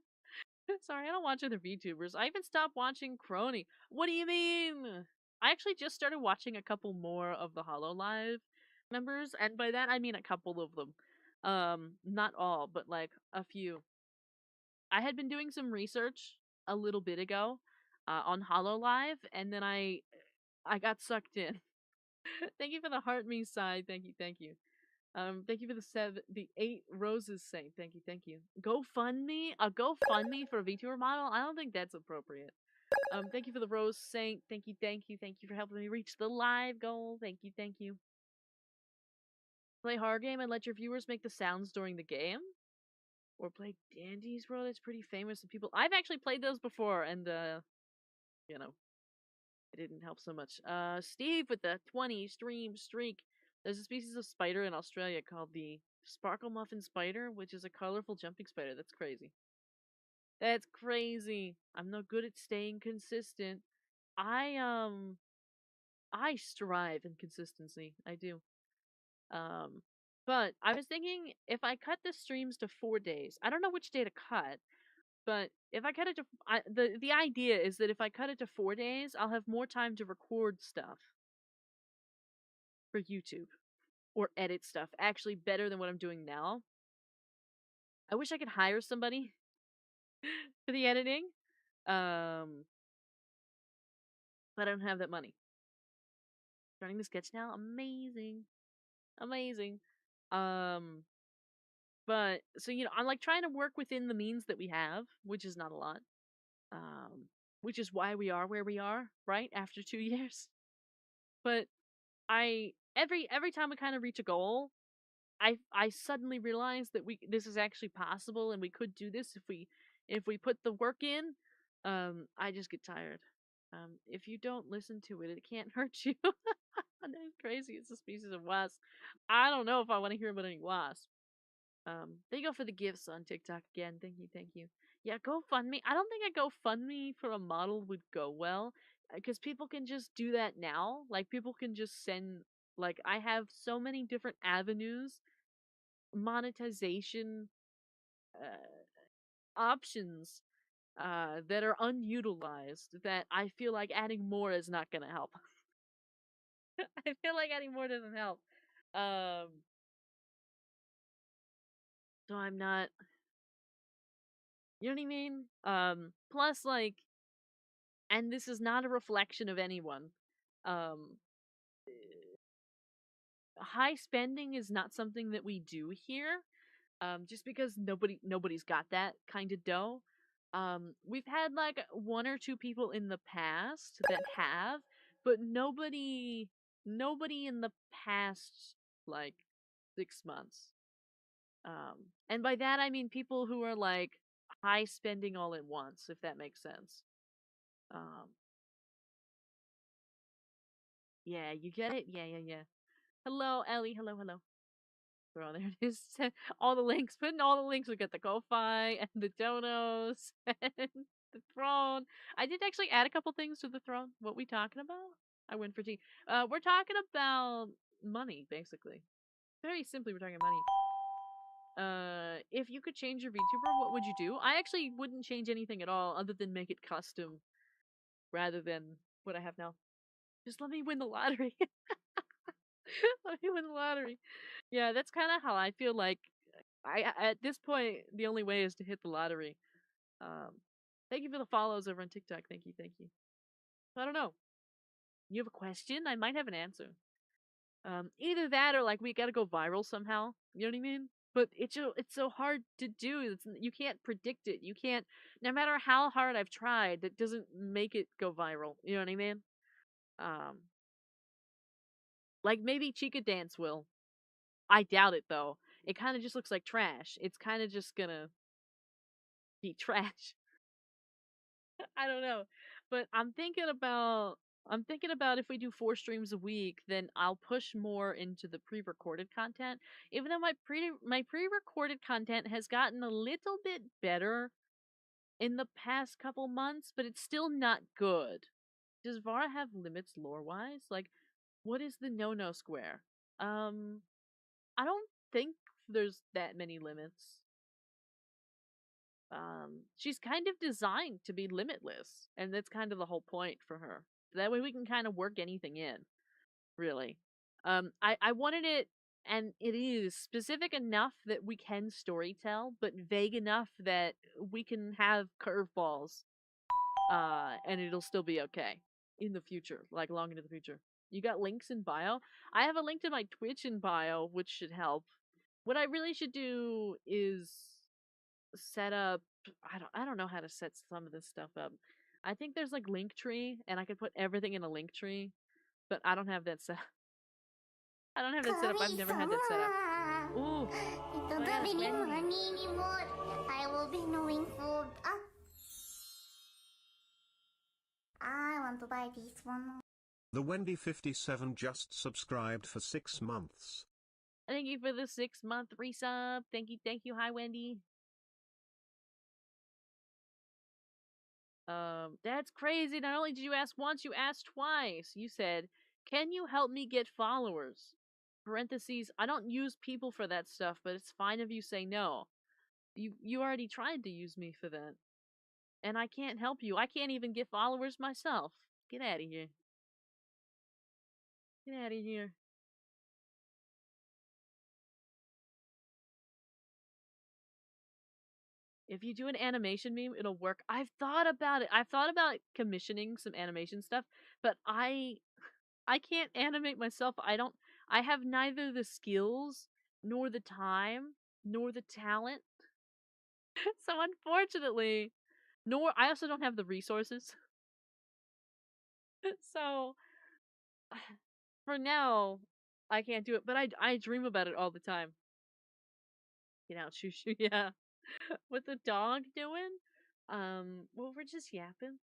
Sorry, I don't watch other VTubers. I even stopped watching Crony. What do you mean? I actually just started watching a couple more of the Hollow Live members, and by that I mean a couple of them. Not all, but like a few. I had been doing some research a little bit ago on Hollow Live, and then I got sucked in. Thank you for the heart me side. Thank you, thank you. Thank you for the 8 roses saying thank you, thank you. GoFundMe, a GoFundMe for a VTuber model. I don't think that's appropriate. Thank you for the rose saint. Thank you, thank you, thank you for helping me reach the live goal. Thank you, thank you. Play hard game and let your viewers make the sounds during the game, or play Dandy's World. It's pretty famous and people. I've actually played those before, and you know, it didn't help so much. Steve with the 20 stream streak. There's a species of spider in Australia called the sparkle muffin spider, which is a colorful jumping spider. That's crazy. That's crazy. I'm no good at staying consistent. I I strive in consistency. I do. Um but I was thinking if I cut the streams to 4 days. I don't know which day to cut, but if I cut it to the idea is that if I cut it to 4 days, I'll have more time to record stuff for YouTube or edit stuff actually better than what I'm doing now. I wish I could hire somebody for the editing. Um but I don't have that money. Starting the sketch now, amazing. Amazing. Um but so I'm like trying to work within the means that we have, which is not a lot. Um which is why we are where we are, right? After 2 years. But I every time we kind of reach a goal, I suddenly realize that this is actually possible and we could do this if we put the work in. I just get tired. If you don't listen to it, it can't hurt you. That's crazy. It's a species of wasp. I don't know if I want to hear about any wasp. There you go for the gifts on TikTok again. Thank you, thank you. Yeah, GoFundMe. I don't think a GoFundMe for a model would go well because people can just do that now. Like people can just send. Like I have so many different avenues, monetization options that are unutilized that I feel like adding more is not going to help. I feel like adding more doesn't help. Um, so I'm not. You know what I mean? Plus, like, and this is not a reflection of anyone. Um, high spending is not something that we do here. Just because nobody's got that kind of dough. We've had like 1 or 2 people in the past that have, but nobody in the past like 6 months. And by that I mean people who are like high spending all at once, if that makes sense. Um, yeah, you get it? Yeah. Hello, Ellie. Hello. Oh, there it is. All the links. Putting all the links. We got the Ko-Fi and the donos and the throne. I did actually add a couple things to the throne. What we talking about? I went for tea. We're talking about money, basically. Very simply, we're talking money. If you could change your VTuber, what would you do? I actually wouldn't change anything at all, other than make it custom, rather than what I have now. Just let me win the lottery. Let me win the lottery. Yeah, that's kind of how I feel like. At this point, the only way is to hit the lottery. Um, Thank you for the follows over on TikTok. Thank you. I don't know. You have a question? I might have an answer. Either that or like we gotta go viral somehow. You know what I mean? But it's so hard to do. You can't predict it. You can't. No matter how hard I've tried, that doesn't make it go viral. You know what I mean? Um, like maybe Chica Dance will. I doubt it though. It kind of just looks like trash. It's kind of just gonna be trash. I don't know. But I'm thinking about if we do 4 streams a week, then I'll push more into the pre-recorded content. Even though my pre-recorded content has gotten a little bit better in the past couple months, but it's still not good. Does Vara have limits lore-wise? Like, what is the no-no square? I don't think there's that many limits. She's kind of designed to be limitless, and that's kind of the whole point for her. That way we can kind of work anything in, really. I wanted it, and it is specific enough that we can storytell, but vague enough that we can have curveballs, and it'll still be okay in the future, like long into the future. You got links in bio? I have a link to my Twitch in bio, which should help. What I really should do is set up. I don't know how to set some of this stuff up. I think there's like Linktree, and I could put everything in a Linktree, but I don't have that set. I don't have that set up. I've never had that set up. Ooh, well, Wendy. I will be knowing food. Ah, I want to buy this one. The Wendy57 just subscribed for 6 months. Thank you for the 6-month resub. Thank you. Hi, Wendy. That's crazy. Not only did you ask once, you asked twice. You said, "Can you help me get followers?" Parentheses, I don't use people for that stuff, but it's fine if you say no. You already tried to use me for that. And I can't help you. I can't even get followers myself. Get out of here. Get out of here. If you do an animation meme, it'll work. I've thought about it. I've thought about commissioning some animation stuff, but I can't animate myself. I have neither the skills nor the time nor the talent. So unfortunately, nor I also don't have the resources. So for now, I can't do it, but I dream about it all the time. Get out, shoo shoo, yeah. What the dog doing? Well, we're just yapping.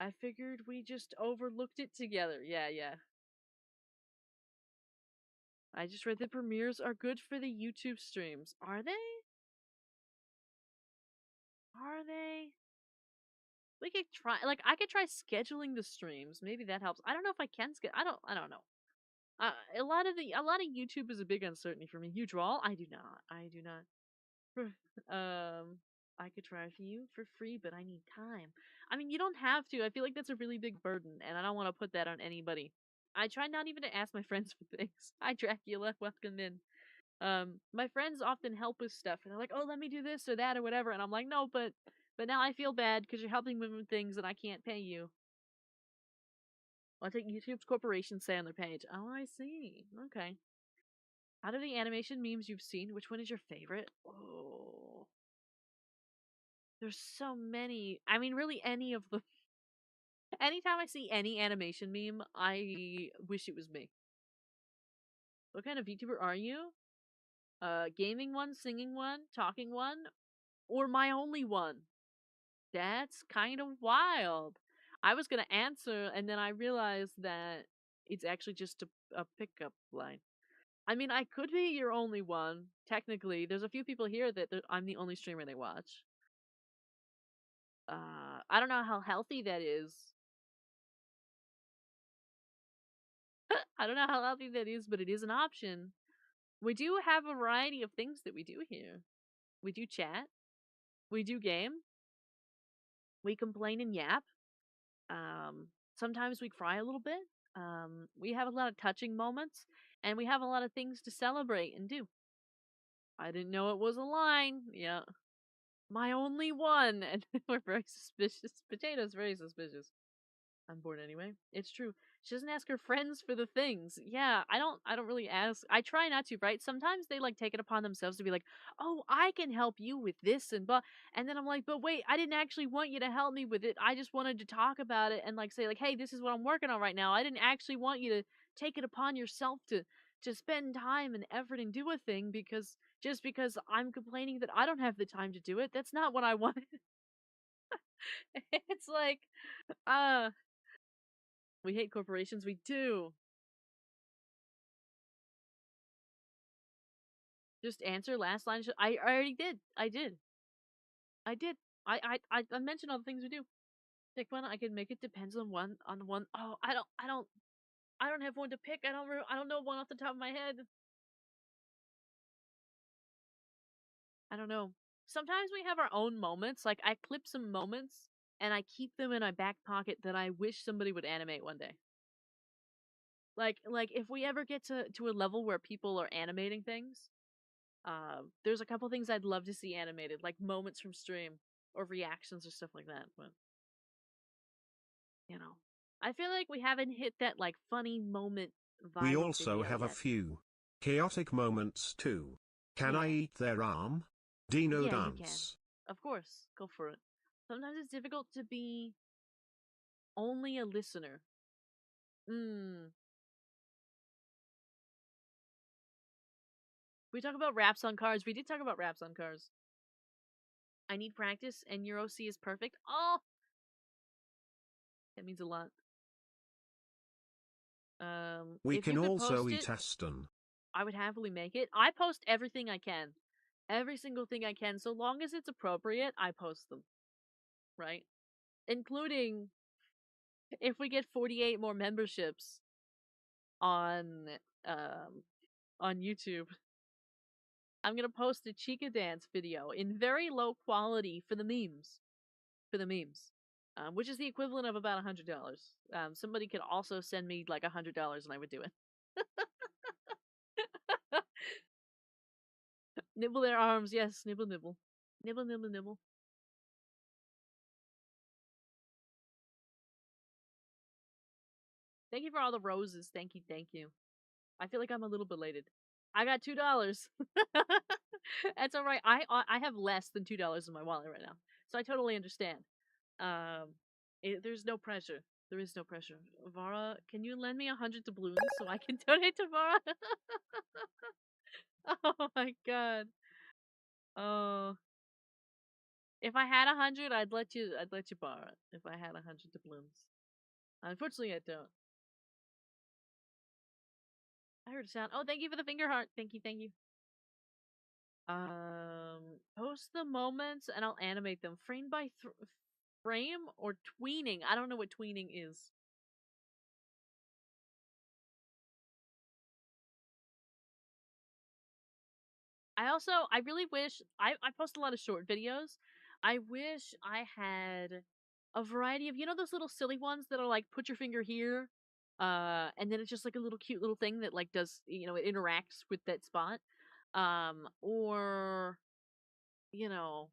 I figured we just overlooked it together. Yeah. I just read that premieres are good for the YouTube streams. Are they? Are they? We could try, like, I could try scheduling the streams. Maybe that helps. I don't know if I can schedule. I don't know. A lot of YouTube is a big uncertainty for me. You draw? I do not. I do not. I could try for you for free, but I need time. I mean, you don't have to. I feel like that's a really big burden, and I don't want to put that on anybody. I try not even to ask my friends for things. Hi, Dracula. Welcome in. My friends often help with stuff, and they're like, "Oh, let me do this or that or whatever," and I'm like, "No, but now I feel bad because you're helping me with things and I can't pay you." Well, I think YouTube's corporations say on their page. Oh, I see. Okay. Out of the animation memes you've seen, which one is your favorite? Oh, there's so many. I mean, really, any of them. Anytime I see any animation meme, I wish it was me. What kind of VTuber are you? Gaming one, singing one, talking one, or my only one? That's kind of wild. I was gonna answer, and then I realized that it's actually just a pickup line. I mean, I could be your only one. Technically, there's a few people here that I'm the only streamer they watch. I don't know how healthy that is. I don't know how healthy that is, but it is an option. We do have a variety of things that we do here. We do chat. We do game. We complain and yap. Sometimes we cry a little bit. We have a lot of touching moments, and we have a lot of things to celebrate and do. I didn't know it was a line. Yeah. My only one. And we're very suspicious. Potato's very suspicious. I'm bored anyway. It's true. She doesn't ask her friends for the things. Yeah, I don't really ask. I try not to, right? Sometimes they like take it upon themselves to be like, "Oh, I can help you with this and but," and then I'm like, "But wait, I didn't actually want you to help me with it. I just wanted to talk about it and like say like, "Hey, this is what I'm working on right now." I didn't actually want you to take it upon yourself to spend time and effort and do a thing because just because I'm complaining that I don't have the time to do it. That's not what I wanted. It's like, uh we hate corporations. We do. Just answer last line. I already did. I did. I did. I mentioned all the things we do. Pick one. I can make it. Depends on one. On the one. Oh, I don't have one to pick. I don't know one off the top of my head. I don't know. Sometimes we have our own moments. Like I clip some moments and I keep them in my back pocket that I wish somebody would animate one day. Like if we ever get to a level where people are animating things, there's a couple things I'd love to see animated, like moments from stream or reactions or stuff like that. But you know, I feel like we haven't hit that like funny moment We viral also video have a yet. few chaotic moments too. Can I Yeah, eat their arm? Dino yeah, you can. dance. Of course, go for it. Sometimes it's difficult to be only a listener. Hmm. We talk about raps on cars. We did talk about raps on cars. I need practice, and your OC is perfect. Oh, that means a lot. We If you can could also post it, eat Aston. I would happily make it. I post everything I can. Every single thing I can. So long as it's appropriate, I post them. Right? Including if we get 48 more memberships on um on YouTube, I'm gonna post a Chica dance video in very low quality for the memes. For the memes. Which is the equivalent of about $100. Somebody could also send me like $100 and I would do it. Nibble their arms, yes, nibble nibble. Nibble nibble nibble. Thank you for all the roses. Thank you, thank you. I feel like I'm a little belated. I got $2. That's all right. I have less than $2 in my wallet right now, so I totally understand. Um, there's no pressure. There is no pressure. Vara, can you lend me 100 doubloons so I can donate to Vara? Oh my god. Oh, if I had 100, I'd let you. I'd let you borrow it. If I had 100 doubloons. Unfortunately, I don't. I heard a sound. Oh, thank you for the finger heart. Thank you, thank you. Post the moments and I'll animate them frame by frame or tweening. I don't know what tweening is. I really wish I post a lot of short videos. I wish I had a variety of those little silly ones that are like put your finger here, and then it's just like a little cute little thing that like does it interacts with that spot, or you know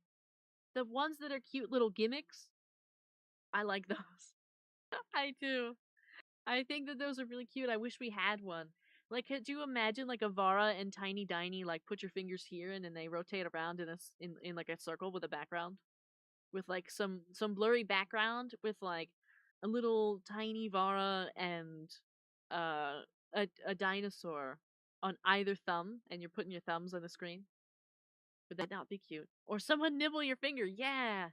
the ones that are cute little gimmicks. I like those. I do. I think that those are really cute. I wish we had one. Like, could you imagine like a Vara and Tiny Diny like put your fingers here and then they rotate around in like a circle with a background with like some blurry background with like a little tiny Vara and a dinosaur on either thumb, and you're putting your thumbs on the screen. Would that not be cute? Or someone nibble your finger. Yeah.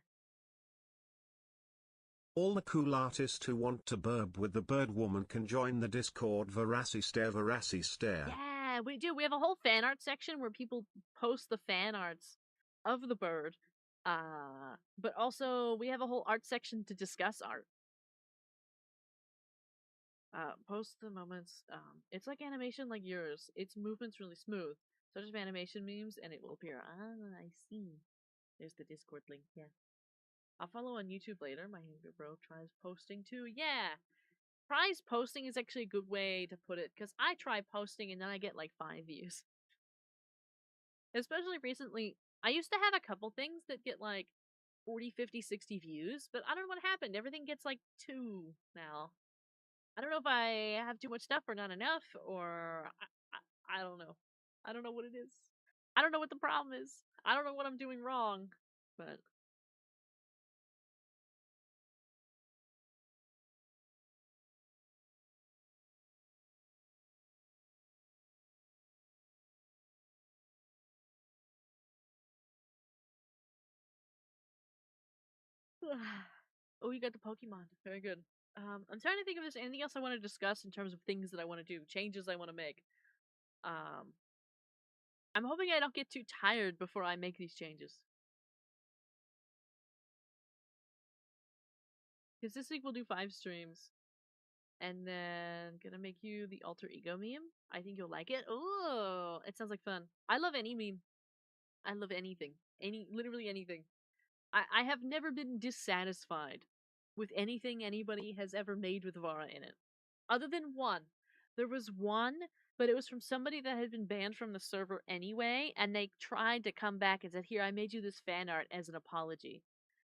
All the cool artists who want to burb with the bird woman can join the Discord Verasi Stare. Yeah, we do. We have a whole fan art section where people post the fan arts of the bird. But also we have a whole art section to discuss art. Post the moments. It's like animation like yours. Its movement's really smooth. Such as animation memes, and it will appear. Ah, I see. There's the Discord link. Yeah. I'll follow on YouTube later. My Angry Bro tries posting too. Yeah. Tries posting is actually a good way to put it, because I try posting and then I get like 5 views. Especially recently, I used to have a couple things that get like 40, 50, 60 views, but I don't know what happened. Everything gets like 2 now. I don't know if I have too much stuff or not enough, or I don't know. I don't know what it is. I don't know what the problem is. I don't know what I'm doing wrong, but oh, you got the Pokemon. Very good. I'm trying to think if there's anything else I want to discuss in terms of things that I want to do, changes I want to make. I'm hoping I don't get too tired before I make these changes. Because this week we'll do 5 streams. And then gonna make you the alter ego meme. I think you'll like it. Oh, it sounds like fun. I love any meme. I love anything. Literally anything. I have never been dissatisfied with anything anybody has ever made with Vara in it. Other than one. There was one, but it was from somebody that had been banned from the server anyway, and they tried to come back and said, "Here, I made you this fan art as an apology."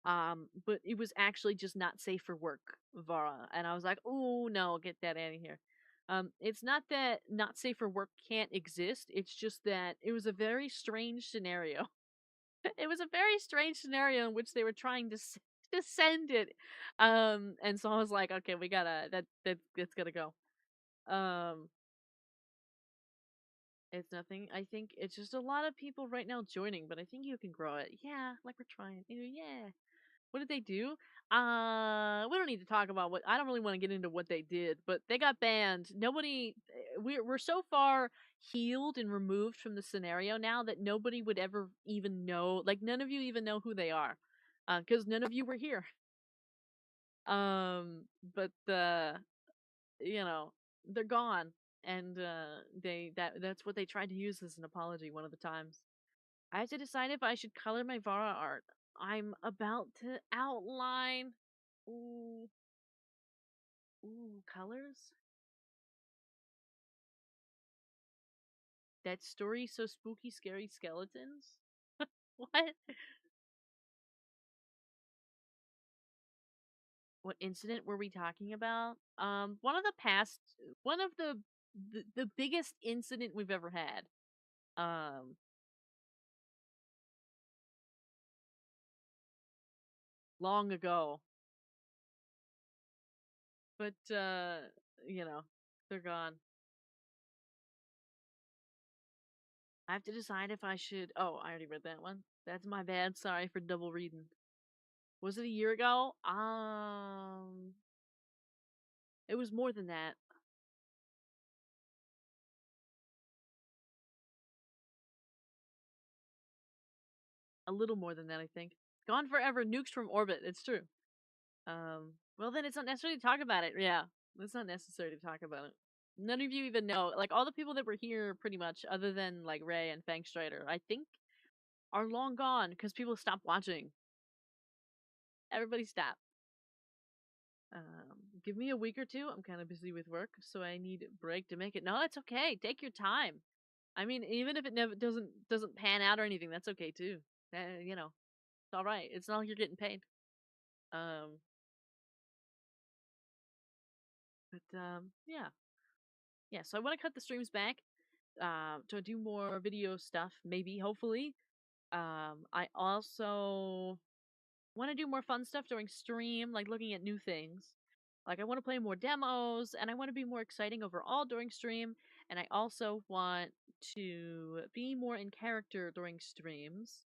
But it was actually just not safe for work, Vara. And I was like, "Oh no, get that out of here." It's not that not safe for work can't exist, it's just that it was a very strange scenario. It was a very strange scenario in which they were trying to send it. And so I was like, okay, we gotta that's gotta go. It's nothing. I think it's just a lot of people right now joining, but I think you can grow it. Yeah, like we're trying. Yeah. What did they do? We don't need to talk about what. I don't really want to get into what they did, but they got banned. Nobody. We're so far healed and removed from the scenario now that nobody would ever even know. Like none of you even know who they are, because none of you were here. But you know, they're gone, and that's what they tried to use as an apology one of the times. I have to decide if I should color my Vara art. I'm about to outline. Ooh. Ooh, colors? That story so spooky, scary skeletons? What? What incident were we talking about? One of the biggest incident we've ever had. Um, Long ago. But, you know, they're gone. I have to decide if I should. Oh, I already read that one. That's my bad. Sorry for double reading. Was it a year ago? It was more than that. A little more than that, I think. Gone forever, nukes from orbit. It's true. Well, then it's not necessary to talk about it. Yeah, it's not necessary to talk about it. None of you even know. Like, all the people that were here, pretty much, other than, like, Ray and Fang Strider, I think, are long gone because people stopped watching. Everybody stopped. Give me a week or two. I'm kind of busy with work, so I need a break to make it. No, it's okay. Take your time. I mean, even if it never doesn't pan out or anything, that's okay too. You know, it's all right. It's not like you're getting paid. Um, yeah, yeah. So I want to cut the streams back. To do more video stuff, maybe, hopefully. I also want to do more fun stuff during stream, like looking at new things. Like I want to play more demos, and I want to be more exciting overall during stream. And I also want to be more in character during streams.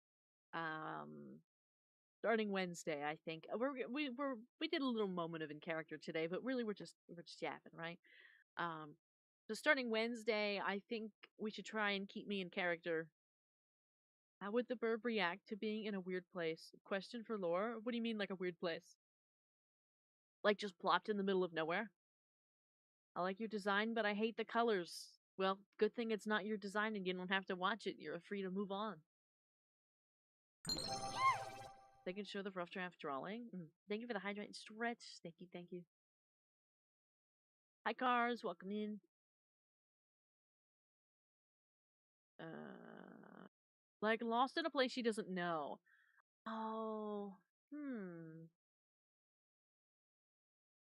Starting Wednesday, I think we did a little moment of in character today, but really we're just yapping, right? Um, so starting Wednesday, I think we should try and keep me in character. How would the burb react to being in a weird place? Question for lore. What do you mean, like a weird place? Like just plopped in the middle of nowhere? I like your design, but I hate the colors. Well, good thing it's not your design and you don't have to watch it. You're free to move on. They can show the rough draft drawing. Thank you for the hydrate stretch. Thank you, thank you. Hi, cars. Welcome in. Like lost in a place she doesn't know. Oh,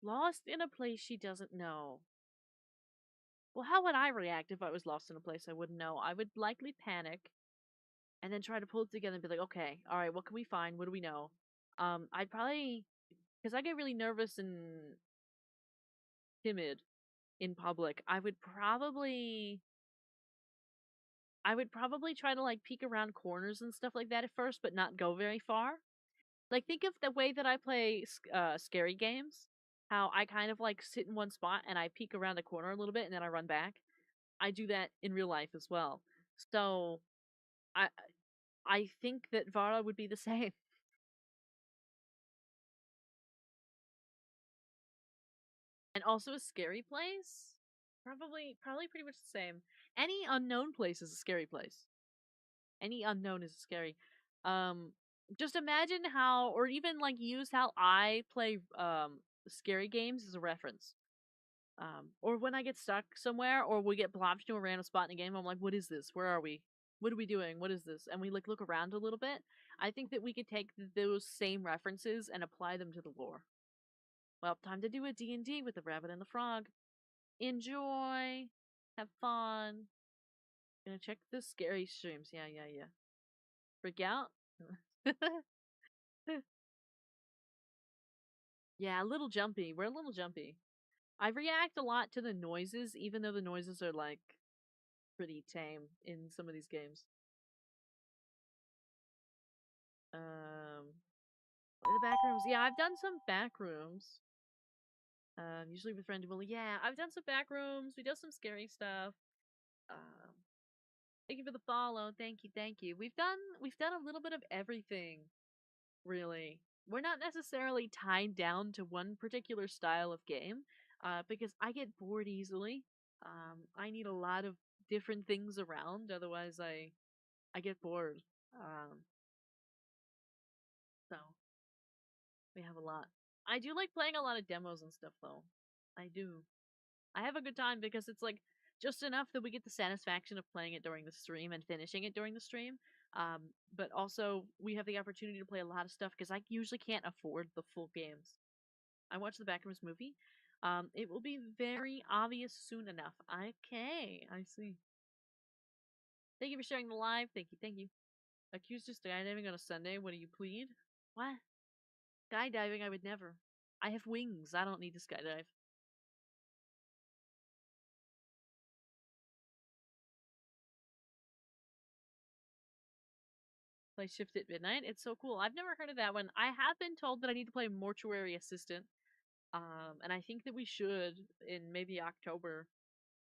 Lost in a place she doesn't know. Well, how would I react if I was lost in a place I wouldn't know? I would likely panic and then try to pull it together and be like, okay, all right, what can we find? What do we know? I'd probably, because I get really nervous and timid in public. I would probably try to like peek around corners and stuff like that at first, but not go very far. Like think of the way that I play scary games. How I kind of like sit in one spot and I peek around a corner a little bit and then I run back. I do that in real life as well. So I I think that Vara would be the same. And also a scary place? Probably pretty much the same. Any unknown place is a scary place. Any unknown is scary. Um just imagine how or even like use how I play scary games as a reference. Or when I get stuck somewhere or we get plopped to a random spot in a game, I'm like, what is this? Where are we? What are we doing? What is this? And we like look around a little bit. I think that we could take those same references and apply them to the lore. Well, time to do a D&D with the rabbit and the frog. Enjoy. Have fun. Gonna check the scary streams. Yeah, yeah, yeah. Freak out? Yeah, a little jumpy. We're a little jumpy. I react a lot to the noises, even though the noises are like pretty tame in some of these games. The back rooms. Yeah, I've done some back rooms. Usually with friend Willie. Yeah, I've done some back rooms. We do some scary stuff. Um, thank you for the follow. Thank you, thank you. We've done a little bit of everything, really. We're not necessarily tied down to one particular style of game, because I get bored easily. I need a lot of different things around, otherwise I get bored. So we have a lot. I do like playing a lot of demos and stuff though. I do. I have a good time because it's like just enough that we get the satisfaction of playing it during the stream and finishing it during the stream. But also we have the opportunity to play a lot of stuff because I usually can't afford the full games. I watched the Backrooms movie. It will be very obvious soon enough. Okay, I see. Thank you for sharing the live. Thank you, thank you. Accused of skydiving on a Sunday. What do you plead? What? Skydiving? I would never. I have wings. I don't need to skydive. Play Shift at Midnight. It's so cool. I've never heard of that one. I have been told that I need to play Mortuary Assistant. And I think that we should in maybe October.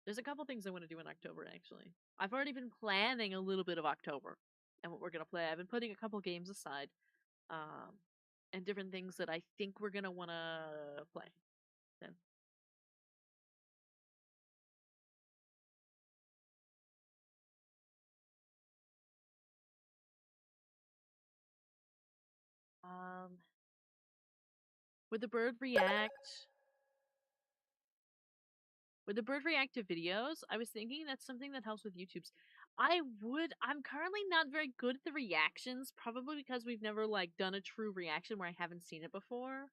There's a couple things I want to do in October, actually. I've already been planning a little bit of October and what we're going to play. I've been putting a couple games aside. And different things that I think we're going to want to play. Then. Would the bird react? Would the bird react to videos? I was thinking that's something that helps with YouTube's. I would. I'm currently not very good at the reactions, probably because we've never like done a true reaction where I haven't seen it before.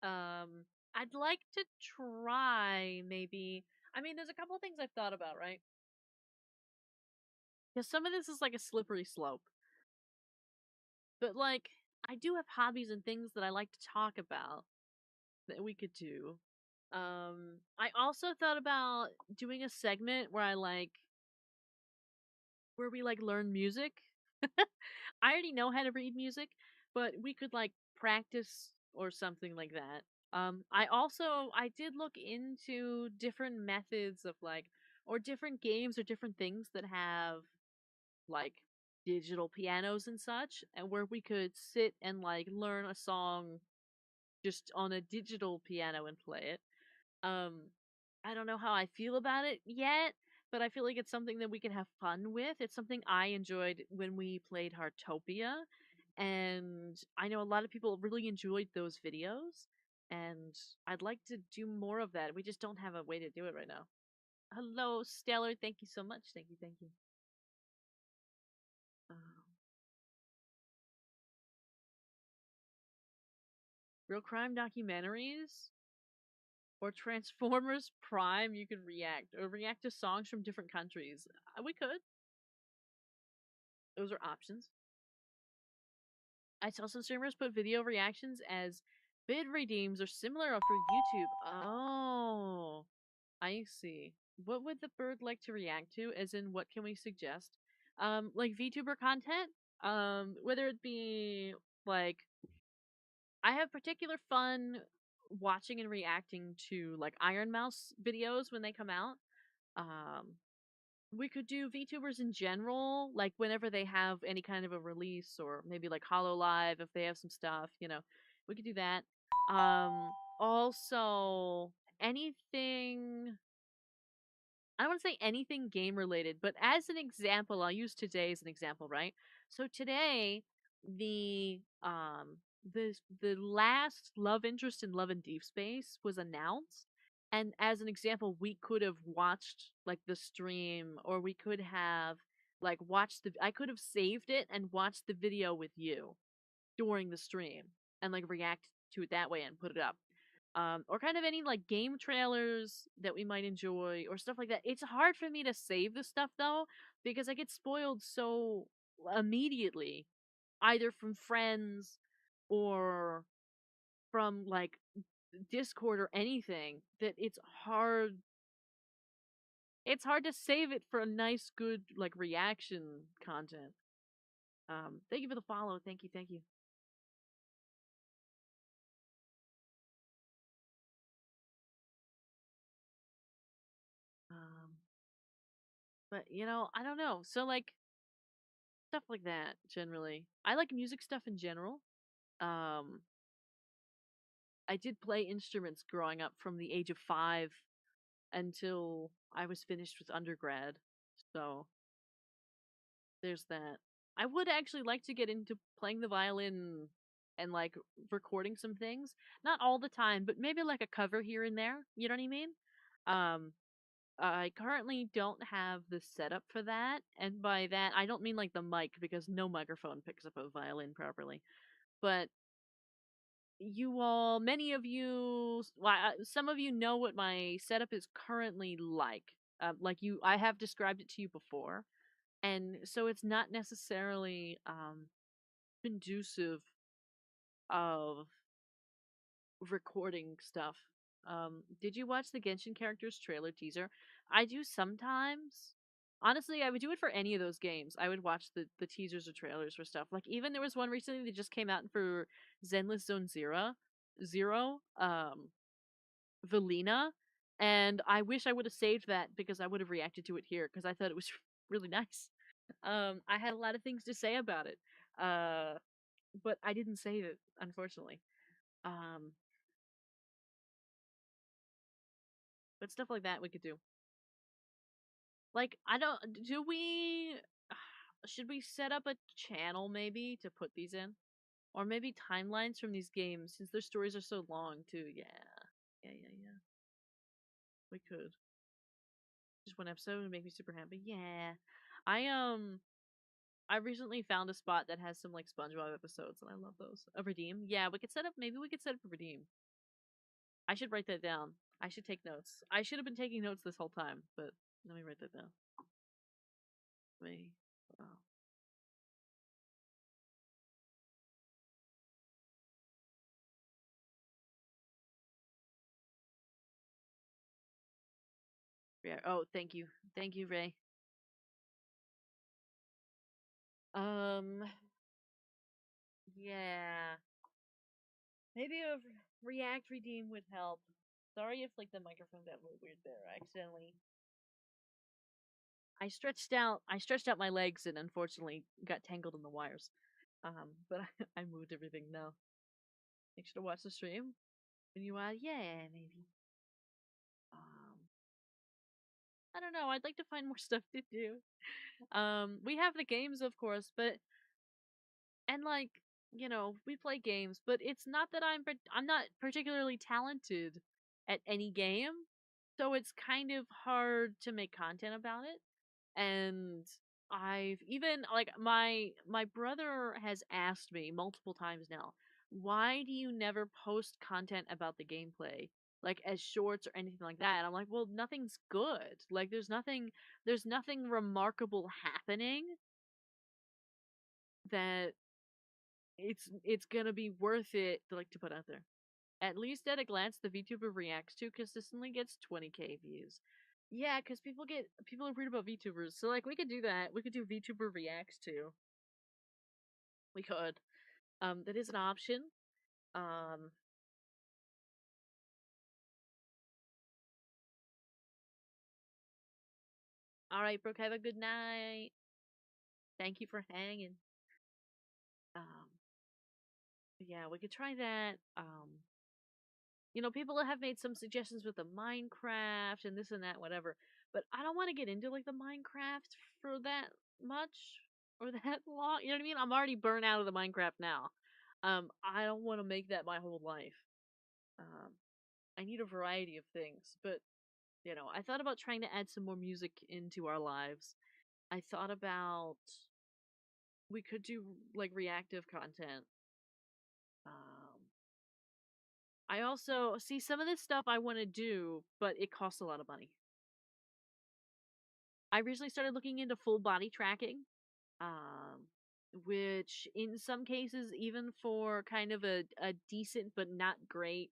I'd like to try maybe. I mean, there's a couple things I've thought about, right? Because some of this is like a slippery slope. But like, I do have hobbies and things that I like to talk about that we could do. I also thought about doing a segment where where we like learn music. I already know how to read music, but we could like practice or something like that. I did look into different methods of like or different games or different things that have like digital pianos and such, and where we could sit and like learn a song just on a digital piano and play it. Um, I don't know how I feel about it yet, but I feel like it's something that we can have fun with. It's something I enjoyed when we played Heartopia, and I know a lot of people really enjoyed those videos, and I'd like to do more of that. We just don't have a way to do it right now. Hello, Stellar. Thank you so much. Thank you. Thank you. Um, real crime documentaries or Transformers Prime. You can react or react to songs from different countries. We could. Those are options. I saw some streamers put video reactions as bid redeems or similar for YouTube. Oh, I see. What would the bird like to react to? As in, what can we suggest? Like VTuber content. Whether it be like I have particular fun watching and reacting to like Iron Mouse videos when they come out. Um, we could do VTubers in general, like whenever they have any kind of a release, or maybe like Hollow Live if they have some stuff, you know. We could do that. Also anything I don't want to say anything game related, but as an example, I'll use today as an example, right? So today, the um the last love interest in Love and Deep Space was announced, and as an example, we could have watched like the stream, or we could have like watched the I could have saved it and watched the video with you during the stream and like react to it that way and put it up, or kind of any like game trailers that we might enjoy or stuff like that. It's hard for me to save the stuff though because I get spoiled so immediately, either from friends or from like Discord or anything, that it's hard to save it for a nice good like reaction content. Thank you for the follow. Thank you, thank you. Um but you know, I don't know. So like stuff like that generally. I like music stuff in general. Um, I did play instruments growing up from the age of 5 until I was finished with undergrad. So there's that. I would actually like to get into playing the violin and like recording some things. Not all the time, but maybe like a cover here and there. You know what I mean? Um, I currently don't have the setup for that, and by that I don't mean like the mic because no microphone picks up a violin properly. But many of you, well, some of you know what my setup is currently like. I have described it to you before, and so it's not necessarily conducive of recording stuff. Did you watch the Genshin characters trailer teaser? I do sometimes. Honestly, I would do it for any of those games. I would watch the teasers or trailers for stuff. Like even there was one recently that just came out for Zenless Zone Zero, Valina, and I wish I would have saved that because I would have reacted to it here because I thought it was really nice. I had a lot of things to say about it, uh, but I didn't save it, unfortunately. Um, but stuff like that we could do. Like, I don't. Do we? Should we set up a channel maybe to put these in, or maybe timelines from these games since their stories are so long too? Yeah, yeah. We could just one episode would make me super happy. Yeah, I I recently found a spot that has some like SpongeBob episodes, and I love those. A redeem, yeah. We could set up. Maybe we could set up a redeem. I should write that down. I should take notes. I should have been taking notes this whole time, but let me write that down. Me. Oh. Yeah. Oh, thank you, Ray. Um, yeah, maybe a React Redeem would help. Sorry if like the microphone got a little weird there. I accidentally I stretched out my legs and unfortunately got tangled in the wires. But I moved everything now. Make sure to watch the stream when you yeah, maybe. Um, I don't know. I'd like to find more stuff to do. We have the games, of course, but and like we play games, but it's not that I'm not particularly talented at any game, so it's kind of hard to make content about it. And I've even like my brother has asked me multiple times now, why do you never post content about the gameplay? Like as shorts or anything like that. And I'm like, well, nothing's good. Like there's nothing remarkable happening that it's gonna be worth it to like to put out there. At least at a glance, the VTuber reacts to consistently gets 20K views. Yeah, because people are weird about VTubers. So like we could do that. We could do VTuber reacts too. We could. That is an option. Um, all right, Brooke, have a good night. Thank you for hanging. Um, yeah, we could try that. People have made some suggestions with the Minecraft and this and that, whatever. But I don't want to get into like the Minecraft for that much or that long. You know what I mean? I'm already burnt out of the Minecraft now. I don't want to make that my whole life. Um, I need a variety of things, but I thought about trying to add some more music into our lives. I thought about we could do like reactive content. I also see some of this stuff I want to do, but it costs a lot of money. I recently started looking into full body tracking, um, which in some cases, even for kind of a decent but not great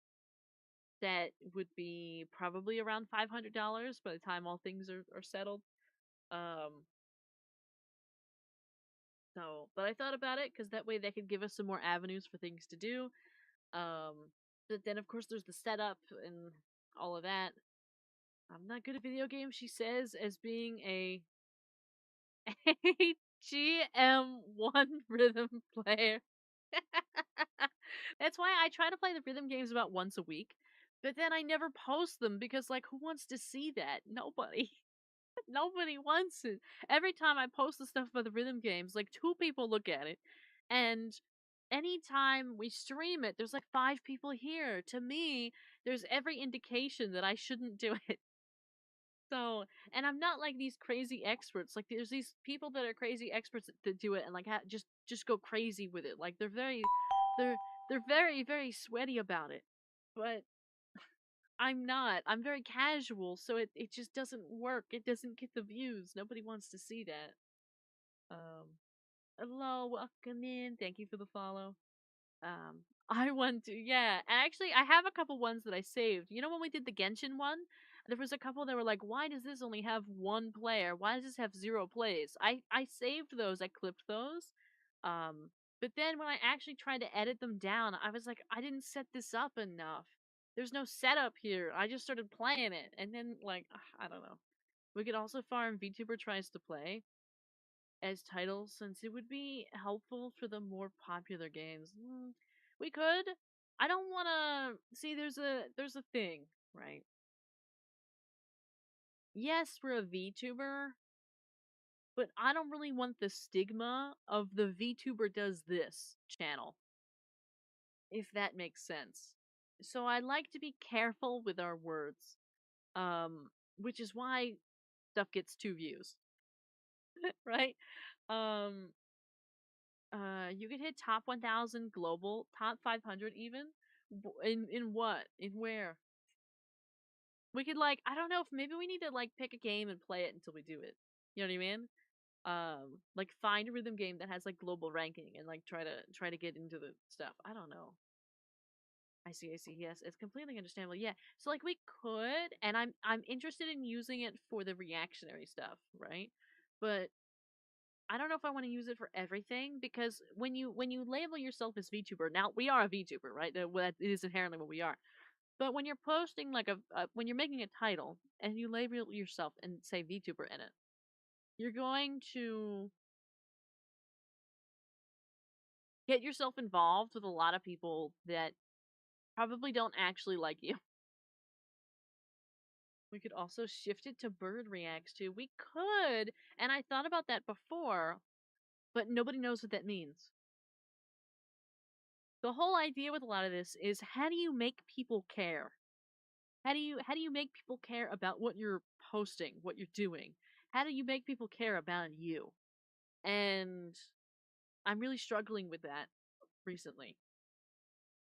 set, would be probably around $500 by the time all things are settled. Um, but I thought about it because that way they could give us some more avenues for things to do. Um, but then, of course, there's the setup and all of that. I'm not good at video games, she says, as being a GM1 rhythm player. That's why I try to play the rhythm games about once a week, but then I never post them because, like, who wants to see that? Nobody. Nobody wants it. Every time I post the stuff about the rhythm games, like, 2 people look at it, and anytime we stream it, there's like 5 people here. To me, there's every indication that I shouldn't do it. So, and I'm not like these crazy experts. Like there's these people that are crazy experts that do it and like just go crazy with it. Like they're they're very very sweaty about it. But I'm not. I'm very casual, so it just doesn't work. It doesn't get the views. Nobody wants to see that. Um, hello, welcome in. Thank you for the follow. I want to, yeah. Actually, I have a couple ones that I saved. You know when we did the Genshin one? There was a couple that were like, why does this only have 1 player? Why does this have 0 plays? I saved those. I clipped those. Um, but then when I actually tried to edit them down, I was like, I didn't set this up enough. There's no setup here. I just started playing it, and then like, I don't know. We could also farm VTuber tries to play as titles since it would be helpful for the more popular games. We could. I don't want to see there's a thing, right? Yes, we're a VTuber, but I don't really want the stigma of the VTuber does this channel, if that makes sense. So I like to be careful with our words. Which is why stuff gets 2 views, right? Um, you could hit top 1,000 global, top 500 even. In what? In where? We could like I don't know if maybe we need to like pick a game and play it until we do it. You know what I mean? Like find a rhythm game that has like global ranking and like try to get into the stuff. I don't know. I see. Yes, it's completely understandable. Yeah. So like we could, and I'm interested in using it for the reactionary stuff, right? But I don't know if I want to use it for everything because when you label yourself as VTuber, now we are a VTuber, right? That is inherently what we are. But when you're posting like when you're making a title and you label yourself and say VTuber in it, you're going to get yourself involved with a lot of people that probably don't actually like you. We could also shift it to bird reacts too. We could, and I thought about that before, but nobody knows what that means. The whole idea with a lot of this is how do you make people care? How do you make people care about what you're posting, what you're doing? How do you make people care about you? And I'm really struggling with that recently,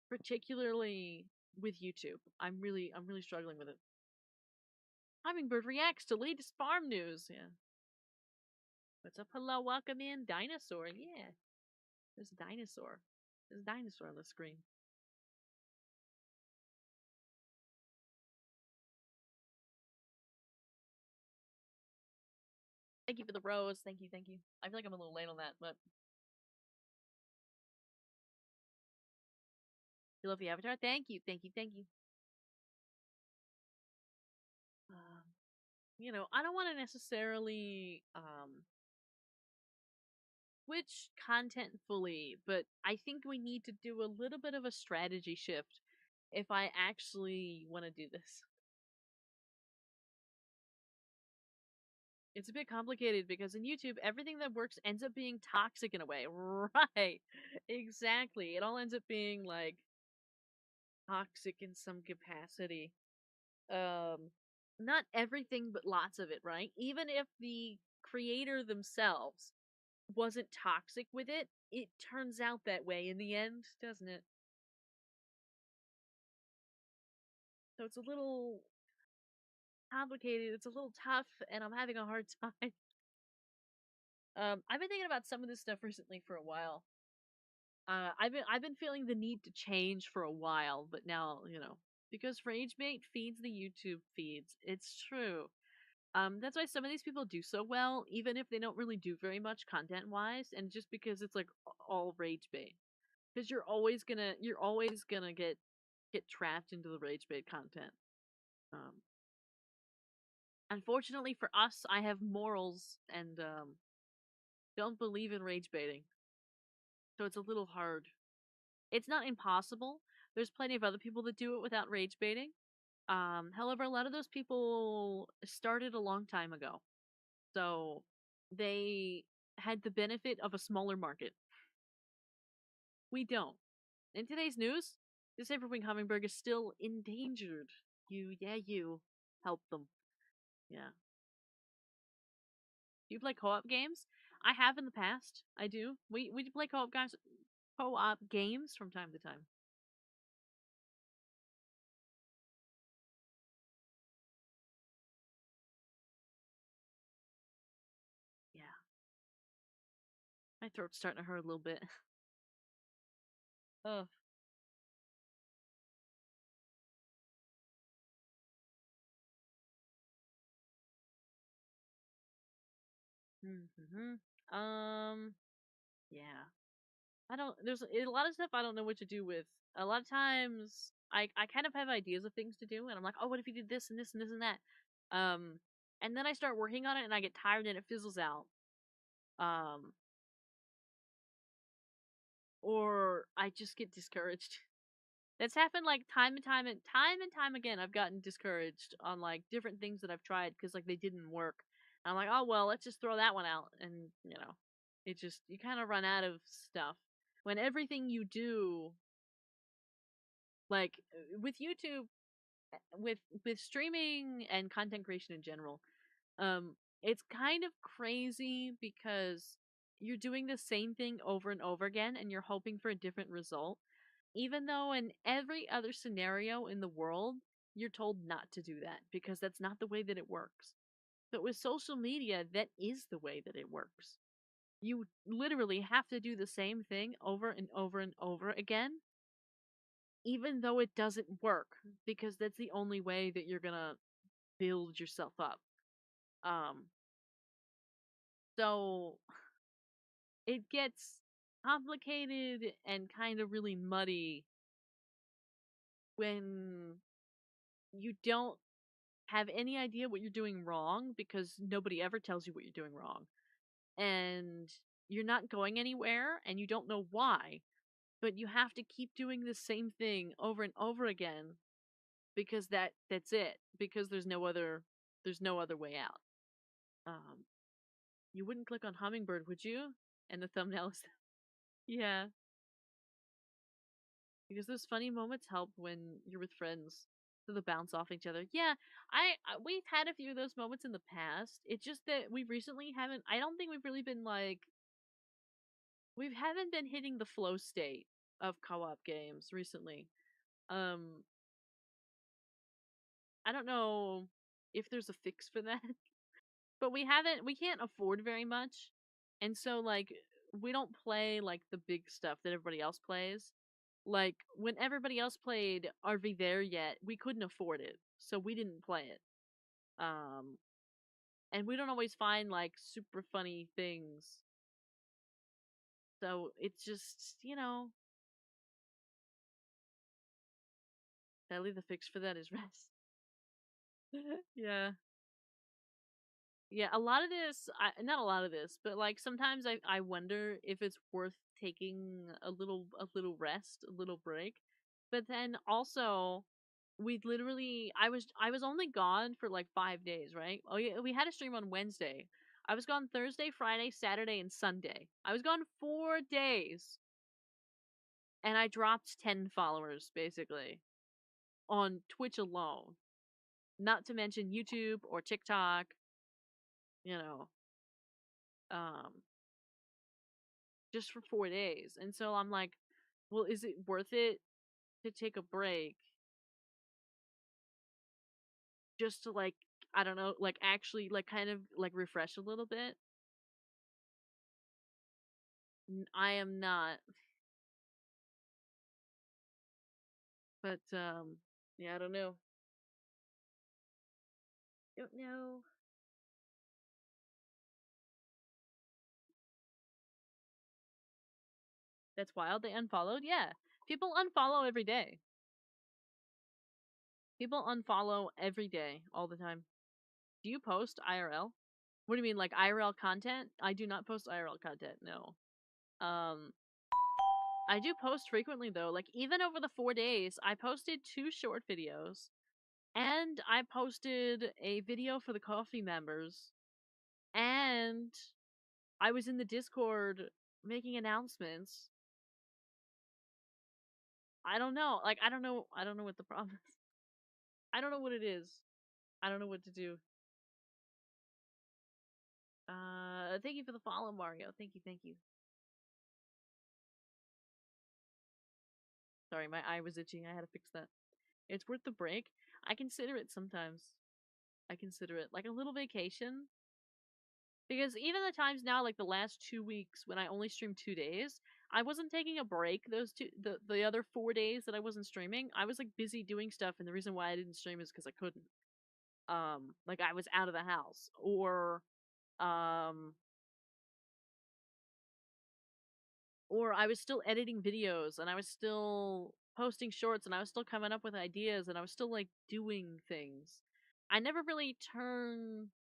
particularly with YouTube. I'm really struggling with it. Hummingbird reacts to latest farm news. Yeah. What's up? Hello, welcome in, dinosaur. Yeah, there's a dinosaur. There's a dinosaur on the screen. Thank you for the rose. Thank you, thank you. I feel like I'm a little late on that, but you love the avatar. Thank you, thank you, thank you. Um, I don't want to necessarily switch content fully, but I think we need to do a little bit of a strategy shift if I actually want to do this. It's a bit complicated because in YouTube, everything that works ends up being toxic in a way. Right. Exactly. It all ends up being like toxic in some capacity. Um Not everything but lots of it, right? Even if the creator themselves wasn't toxic with it, it turns out that way in the end, doesn't it? So it's a little complicated, it's a little tough, and I'm having a hard time. I've been thinking about some of this stuff recently for a while. I've been feeling the need to change for a while, but now because rage bait feeds the YouTube feeds. It's true. That's why some of these people do so well, even if they don't really do very much content wise, and just because it's like all rage bait. Because you're always gonna get trapped into the rage bait content. Um, Unfortunately for us, I have morals and don't believe in rage baiting, so it's a little hard. It's not impossible. There's plenty of other people that do it without rage baiting. However, a lot of those people started a long time ago, so they had the benefit of a smaller market. We don't. In today's news, the Saberwing Hummingbird is still endangered. You help them. Yeah. Do you play co-op games? I have in the past. I do. We play co-op games from time to time. Yeah. My throat's starting to hurt a little bit. Ugh. Mm-hmm. Yeah. I don't. There's a lot of stuff I don't know what to do with. A lot of times, I kind of have ideas of things to do, and I'm like, oh, what if you did this and this and this and that, um, and then I start working on it, and I get tired, and it fizzles out, um, or I just get discouraged. That's happened like time and time again. I've gotten discouraged on like different things that I've tried because like they didn't work. And I'm like, oh well, let's just throw that one out, and it just you kind of run out of stuff when everything you do like with YouTube, with streaming and content creation in general, it's kind of crazy because you're doing the same thing over and over again and you're hoping for a different result, even though in every other scenario in the world you're told not to do that because that's not the way that it works. But with social media, that is the way that it works. You literally have to do the same thing over and over and over again even though it doesn't work, because that's the only way that you're gonna build yourself up. Um, so it gets complicated and kind of really muddy when you don't have any idea what you're doing wrong because nobody ever tells you what you're doing wrong. And you're not going anywhere and you don't know why, but you have to keep doing the same thing over and over again because that's it. Because there's no other way out. Um you wouldn't click on hummingbird, would you? And the thumbnail is yeah. Because those funny moments help when you're with friends. So they bounce off each other. Yeah, we've had a few of those moments in the past. It's just that we recently haven't. I don't think we've really been like we haven't been hitting the flow state of co-op games recently. Um, I don't know if there's a fix for that, but we can't afford very much, and so like we don't play like the big stuff that everybody else plays. Like when everybody else played Are We There Yet, we couldn't afford it, so we didn't play it. Um, and we don't always find like super funny things, so it's just sadly the fix for that is rest. Yeah. Yeah, a lot of this, not a lot of this, but like sometimes I wonder if it's worth taking a little rest, a little break. But then also, I was only gone for like 5 days, right? Oh yeah, we had a stream on Wednesday. I was gone Thursday, Friday, Saturday, and Sunday. I was gone 4 days, and I dropped 10 followers basically on Twitch alone. Not to mention YouTube or TikTok, you know. Um, just for 4 days. And so I'm like, well, is it worth it to take a break just to like, I don't know, like actually like kind of like refresh a little bit? I am not. But yeah, I don't know. Don't know. That's wild. They unfollowed? Yeah. People unfollow every day. People unfollow every day, all the time. Do you post IRL? What do you mean, like IRL content? I do not post IRL content, no. Um, I do post frequently though. Like even over the 4 days, I posted 2 short videos and I posted a video for the coffee members and I was in the Discord making announcements. I don't know. Like I don't know what the problem is. I don't know what it is. I don't know what to do. Thank you for the follow, Mario. Thank you, thank you. Sorry, my eye was itching. I had to fix that. It's worth the break. I consider it sometimes. I consider it like a little vacation. Because even the times now, like the last 2 weeks when I only streamed 2 days, I wasn't taking a break the other 4 days that I wasn't streaming. I was like busy doing stuff, and the reason why I didn't stream is because I couldn't. Like I was out of the house, um, or I was still editing videos, and I was still posting shorts, and I was still coming up with ideas, and I was still like doing things. I never really turn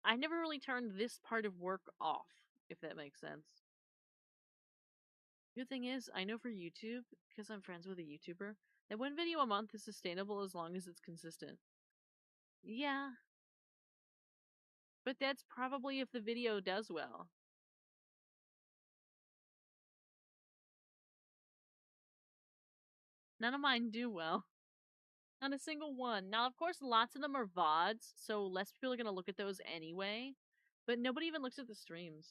I never really turned this part of work off, if that makes sense. Good thing is, I know for YouTube, because I'm friends with a YouTuber, that one video a month is sustainable as long as it's consistent. Yeah, but that's probably if the video does well. None of mine do well. Not a single one. Now, of course, lots of them are VODs, so less people are going to look at those anyway. But nobody even looks at the streams.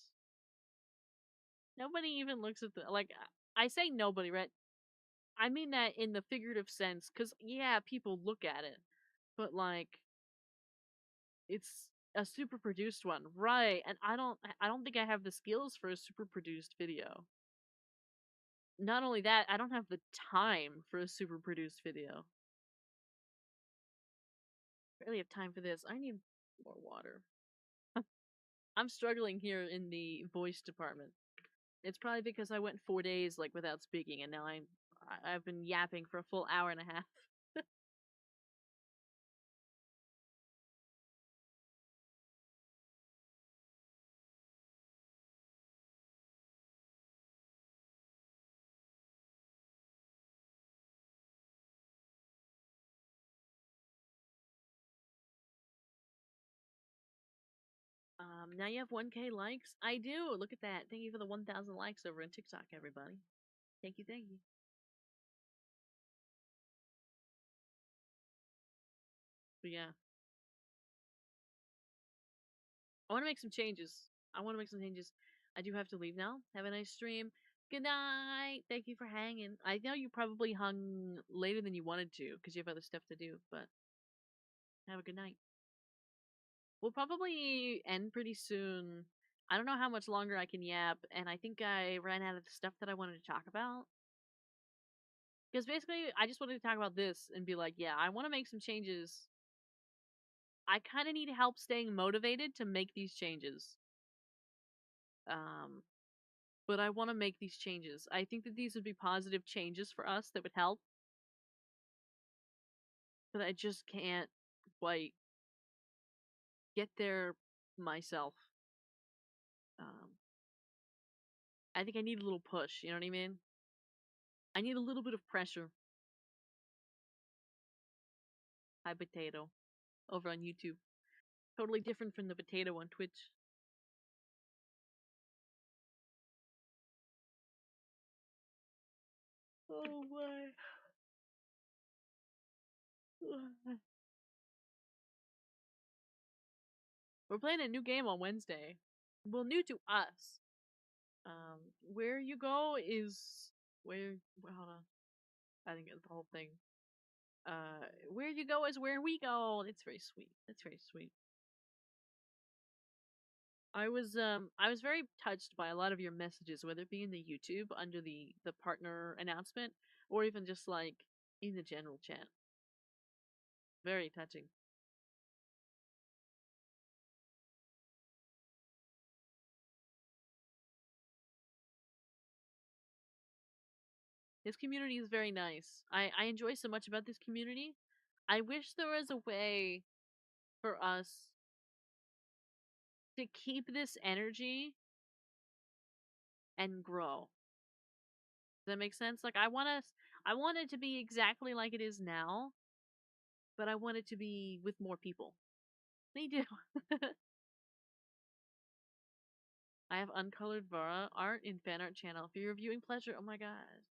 Nobody even looks at the. Like, I say nobody, right? I mean that in the figurative sense, because, yeah, people look at it. But, like, it's a super produced one, right? And I don't think I have the skills for a super produced video. not only that, I don't have the time for a super produced video. I really have time for this. I need more water. I'm struggling here in the voice department. It's probably because I went 4 days like without speaking, and now I've been yapping for a full hour and a half. Now you have 1K likes. I do. Look at that. Thank you for the 1,000 likes over on TikTok, everybody. Thank you, thank you. But yeah, I want to make some changes. I do have to leave now. Have a nice stream. Good night. Thank you for hanging. I know you probably hung later than you wanted to because you have other stuff to do, but have a good night. We'll probably end pretty soon. I don't know how much longer I can yap, and I think I ran out of the stuff that I wanted to talk about. Because basically, I just wanted to talk about this and be like, yeah, I want to make some changes. I kind of need help staying motivated to make these changes. Um, but I want to make these changes. I think that these would be positive changes for us that would help. But I just can't quite get there myself. I think I need a little push, you know what I mean? I need a little bit of pressure. Hi, Potato. Over on YouTube. Totally different from the Potato on Twitch. Oh my. We're playing a new game on Wednesday. Well, new to us. Where you go is where. Well, hold on. I think it's the whole thing. Where you go is where we go. It's very sweet. That's very sweet. I was very touched by a lot of your messages, whether it be in the YouTube under the partner announcement, or even just like in the general chat. Very touching. This community is very nice. I enjoy so much about this community. I wish there was a way for us to keep this energy and grow. Does that make sense? Like I want it to be exactly like it is now, but I want it to be with more people. Me do. I have uncolored Vara art in fan art channel for your viewing pleasure. Oh my god.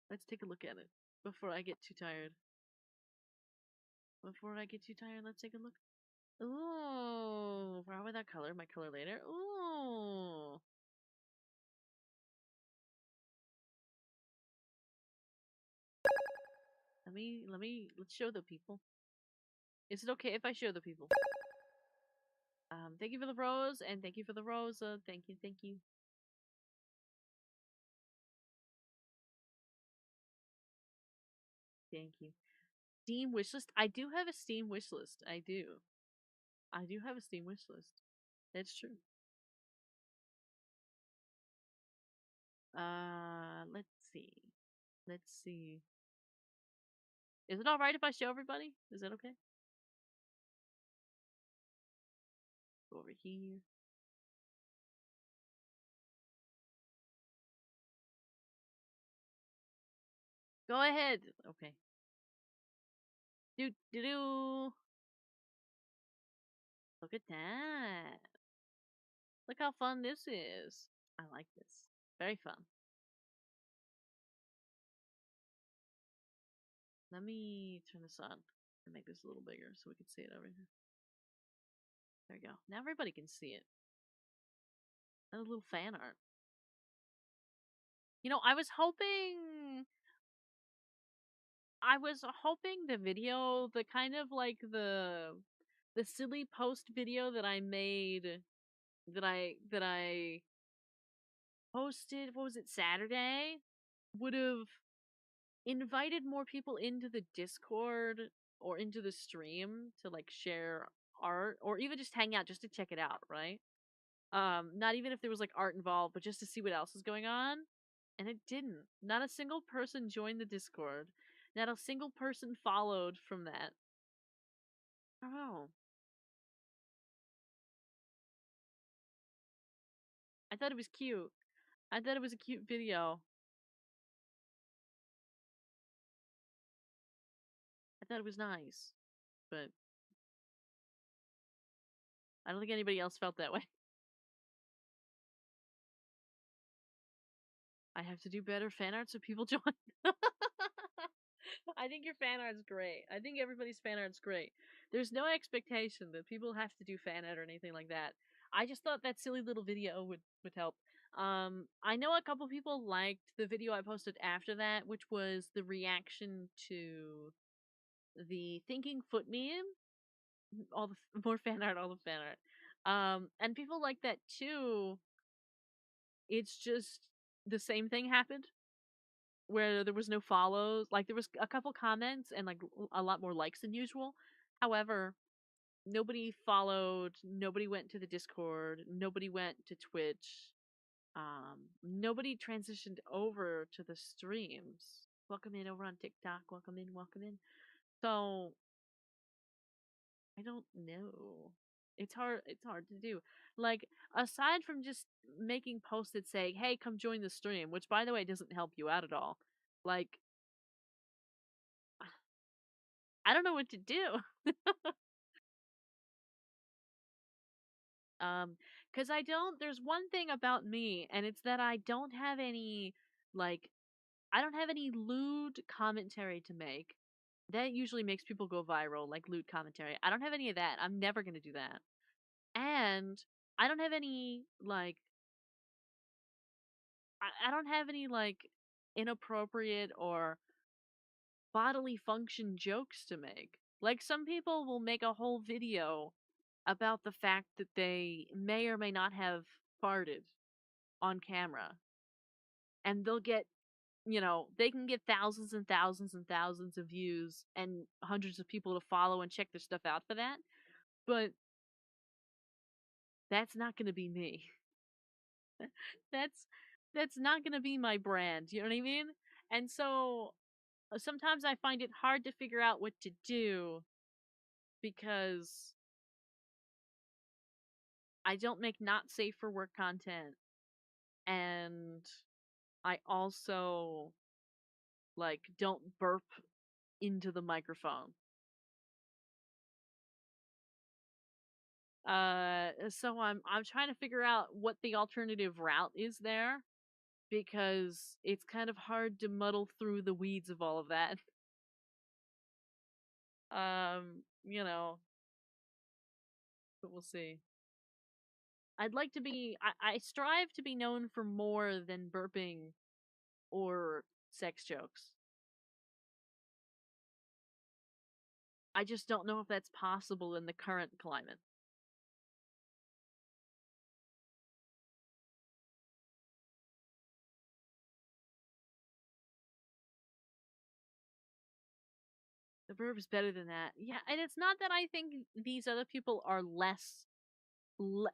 Let's take a look at it before I get too tired. Let's take a look. Ooh, why with that color? My color later. Ooh. Let's show the people. Is it okay if I show the people? Thank you for the rose, and thank you for the rose. Thank you, thank you. Thank you. Steam wishlist. I do have a Steam wishlist. I do. I do have a Steam wishlist. That's true. Let's see. Let's see. Is it alright if I show everybody? Is that okay? Go over here. Go ahead. Okay. Do. Look at that. Look how fun this is. I like this. Very fun. Let me turn this on and make this a little bigger so we can see it over here. There we go. Now everybody can see it. And a little fan art. You know, I was hoping the video, the kind of like the silly post video that I made that I posted, what was it, Saturday? would have invited more people into the Discord or into the stream to like share art or even just hang out just to check it out, right? Not even if there was like art involved, but just to see what else is going on. And it didn't. Not a single person joined the Discord. Not a single person followed from that. I don't know. I thought it was cute. I thought it was a cute video. I thought it was nice. But I don't think anybody else felt that way. I have to do better fan art so people join. I think your fan art's great. I think everybody's fan art's great. There's no expectation that people have to do fan art or anything like that. I just thought that silly little video would help. I know a couple people liked the video I posted after that, which was the reaction to the thinking foot meme. All the more fan art, all the fan art. And people like that too. It's just the same thing happened where there was no follows. Like there was a couple comments and like a lot more likes than usual. However, nobody followed, nobody went to the Discord, nobody went to Twitch. Nobody transitioned over to the streams. Welcome in over on TikTok. Welcome in, welcome in. So I don't know. It's hard to do. Like, aside from just making posts that say, hey, come join the stream, which by the way doesn't help you out at all. Like, I don't know what to do. Cause there's one thing about me, and it's that I don't have any, like, I don't have any lewd commentary to make. That usually makes people go viral, like lewd commentary. I don't have any of that. I'm never gonna do that. And I don't have any, like, I don't have any, like, inappropriate or bodily function jokes to make. Like, some people will make a whole video about the fact that they may or may not have farted on camera. And they'll get, they can get thousands and thousands and thousands of views and hundreds of people to follow and check their stuff out for that. But that's not going to be me. that's that's not going to be my brand, you know what I mean? And so sometimes I find it hard to figure out what to do because I don't make not safe for work content, and I also like don't burp into the microphone. So I'm trying to figure out what the alternative route is there because it's kind of hard to muddle through the weeds of all of that. You know, but we'll see. I'd like to be I strive to be known for more than burping or sex jokes. I just don't know if that's possible in the current climate. The burp is better than that. Yeah, and it's not that I think these other people are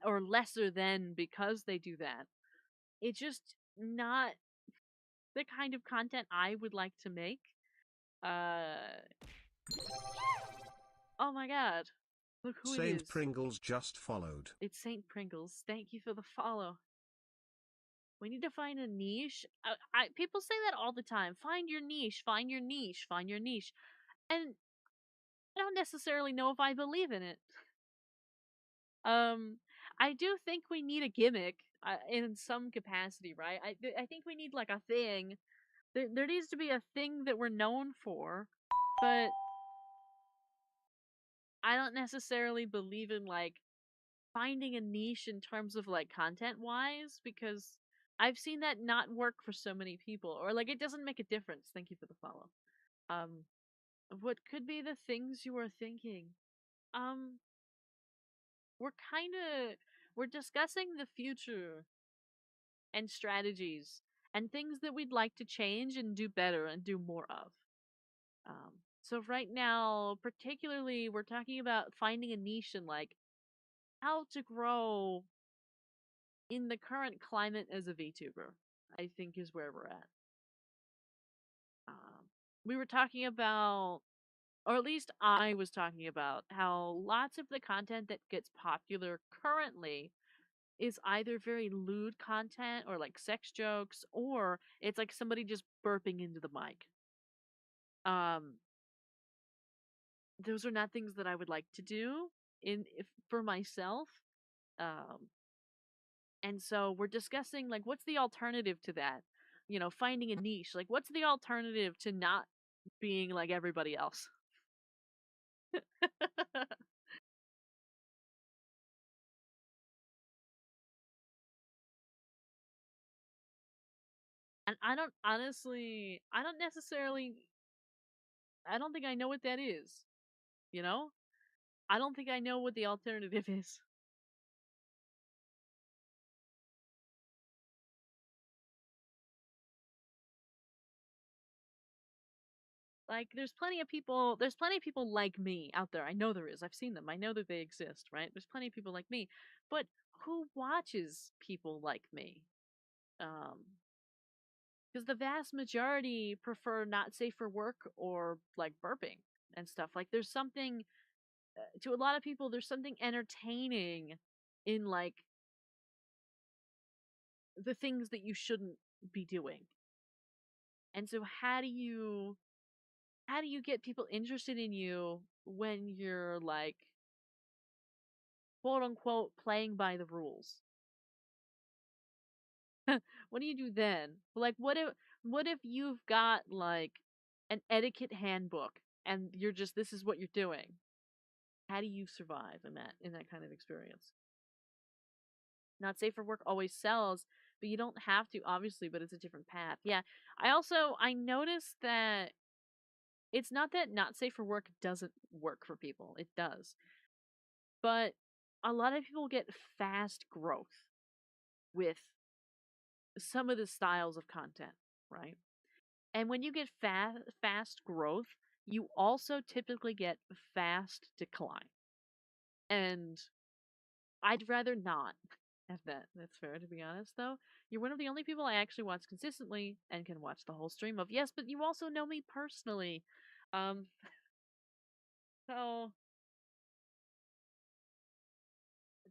or lesser than because they do that. It's just not the kind of content I would like to make. Uh oh my god. Look who it Saint is. Pringles just followed. It's Saint Pringles. Thank you for the follow. We need to find a niche. People say that all the time. Find your niche, find your niche, find your niche. And I don't necessarily know if I believe in it. I do think we need a gimmick in some capacity, right? I think we need like a thing. There needs to be a thing that we're known for, but I don't necessarily believe in like finding a niche in terms of like content wise because I've seen that not work for so many people or like it doesn't make a difference. Thank you for the follow. Um what could be the things you are thinking? Um we're kind of we're discussing the future and strategies and things that we'd like to change and do better and do more of. So right now, particularly, we're talking about finding a niche and like how to grow in the current climate as a VTuber, I think is where we're at. We were talking about, or at least I was talking about, how lots of the content that gets popular currently is either very lewd content or like sex jokes, or it's like somebody just burping into the mic. Um, those are not things that I would like to do for myself. Um, and so we're discussing like what's the alternative to that? You know, finding a niche. Like what's the alternative to not being like everybody else? And I don't honestly, I don't think I know what that is, you know? I don't think I know what the alternative is. Like there's plenty of people like me out there. I know there is. I've seen them. I know that they exist, right? There's plenty of people like me. But who watches people like me? Because the vast majority prefer not safe for work or like burping and stuff. Like there's something to a lot of people there's something entertaining in like the things that you shouldn't be doing. And so how do you get people interested in you when you're like quote unquote playing by the rules? What do you do then? Like what if you've got like an etiquette handbook and you're just this is what you're doing? How do you survive in that kind of experience? Not safe for work always sells, but you don't have to obviously, but it's a different path. Yeah. I noticed that it's not that not safe for work doesn't work for people. It does. But a lot of people get fast growth with some of the styles of content, right? And when you get fast growth, you also typically get fast decline. And I'd rather not have that. That's fair, to be honest, though. You're one of the only people I actually watch consistently and can watch the whole stream of. Yes, but you also know me personally. Um, so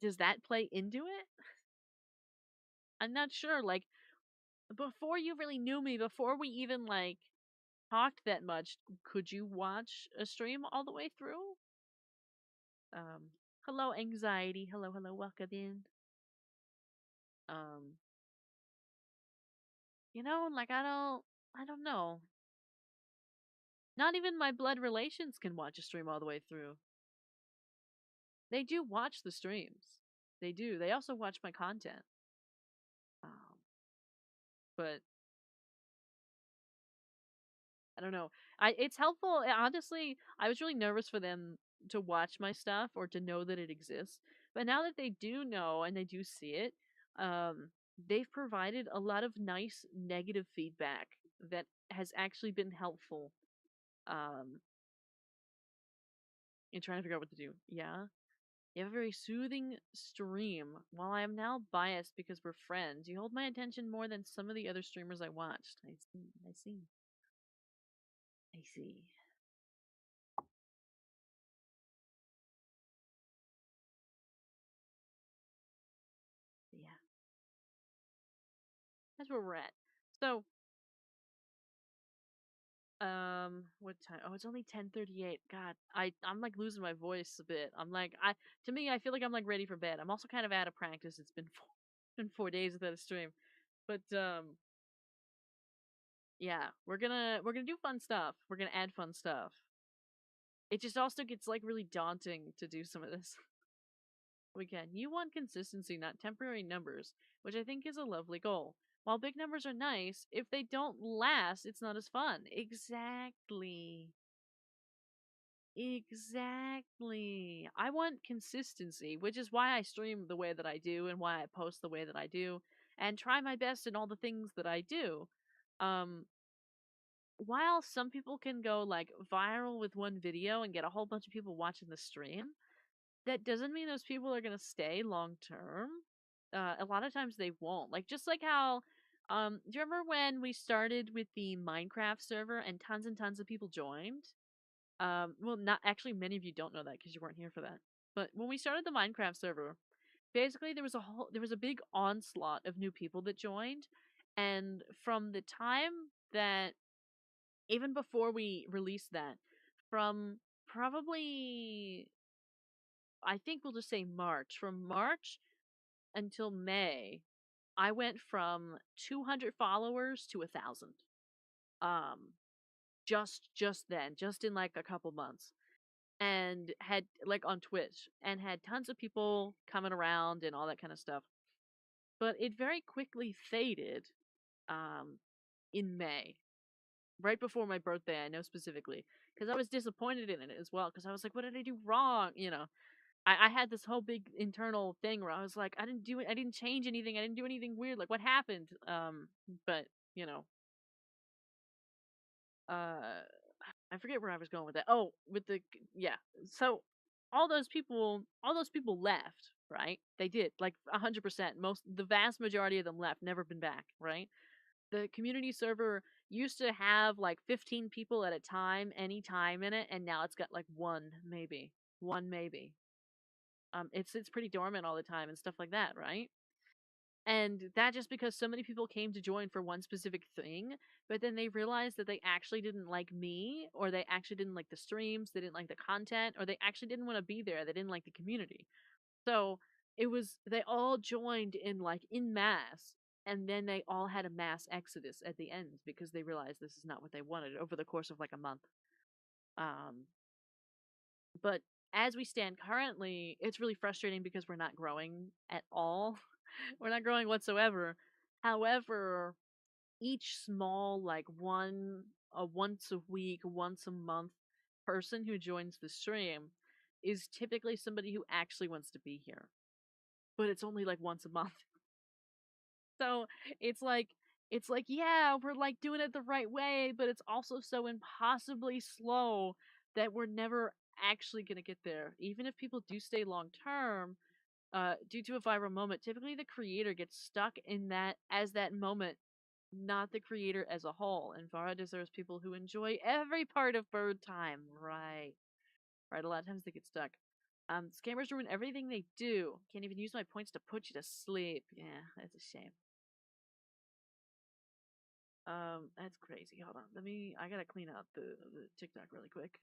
does that play into it? I'm not sure. Like, before you really knew me, before we even, like, talked that much, could you watch a stream all the way through? Um, hello, anxiety. Hello, hello, welcome in. Um, like, I don't know. Not even my blood relations can watch a stream all the way through. They do watch the streams. They do. They also watch my content. Um, but I don't know. It's helpful. Honestly, I was really nervous for them to watch my stuff or to know that it exists. But now that they do know and they do see it, um, they've provided a lot of nice negative feedback that has actually been helpful um, in trying to figure out what to do. Yeah. You have a very soothing stream. While I am now biased because we're friends, you hold my attention more than some of the other streamers I watched. I see. I see. I see. Yeah. That's where we're at. So, what time? Oh, it's only 10:38. God, I'm like losing my voice a bit. I'm like to me I feel like I'm like ready for bed. I'm also kind of out of practice. It's been been 4 days without a stream. But yeah, we're gonna do fun stuff. We're gonna add fun stuff. It just also gets like really daunting to do some of this. We can. You want consistency, not temporary numbers, which I think is a lovely goal. While big numbers are nice, if they don't last, it's not as fun. Exactly. Exactly. I want consistency, which is why I stream the way that I do and why I post the way that I do. and try my best in all the things that I do. Um, while some people can go like viral with one video and get a whole bunch of people watching the stream, that doesn't mean those people are going to stay long term. A lot of times they won't. Like, just like how, do you remember when we started with the Minecraft server and tons of people joined? Well, not actually, many of you don't know that because you weren't here for that. But when we started the Minecraft server, basically there was a big onslaught of new people that joined, and from the time that, even before we released that, from probably, I think we'll just say March, from March until May, I went from 200 followers to 1,000. Um, just then, just in like a couple months, and had like on Twitch, and had tons of people coming around and all that kind of stuff. But it very quickly faded um in May, right before my birthday. I know specifically because I was disappointed in it as well, because I was like, what did I do wrong? I had this whole big internal thing where I was like, I didn't change anything, I didn't do anything weird, like what happened? But you know, uh I forget where I was going with that. Oh, with the, yeah. So all those people left, right? They did, like 100%. The vast majority of them left, never been back, right? The community server used to have like 15 people at a time, any time in it, and now it's got like one maybe. It's pretty dormant all the time and stuff like that, right? And that just because so many people came to join for one specific thing, but then they realized that they actually didn't like me, or they actually didn't like the streams, they didn't like the content, or they actually didn't want to be there, they didn't like the community. So they all joined in like in mass, and then they all had a mass exodus at the end because they realized this is not what they wanted over the course of like a month. Um, but as we stand currently, it's really frustrating because we're not growing at all. We're not growing whatsoever. However, each small, like a once a week, once a month person who joins the stream is typically somebody who actually wants to be here. But it's only like once a month. So it's like yeah, we're like doing it the right way, but it's also so impossibly slow that we're never actually gonna get there. Even if people do stay long term, due to a viral moment, typically the creator gets stuck in that as that moment, not the creator as a whole. And Vara deserves people who enjoy every part of bird time. Right. Right. A lot of times they get stuck. Scammers ruin everything they do. Can't even use my points to put you to sleep. Yeah, that's a shame. That's crazy. Hold on. I gotta clean out the TikTok really quick.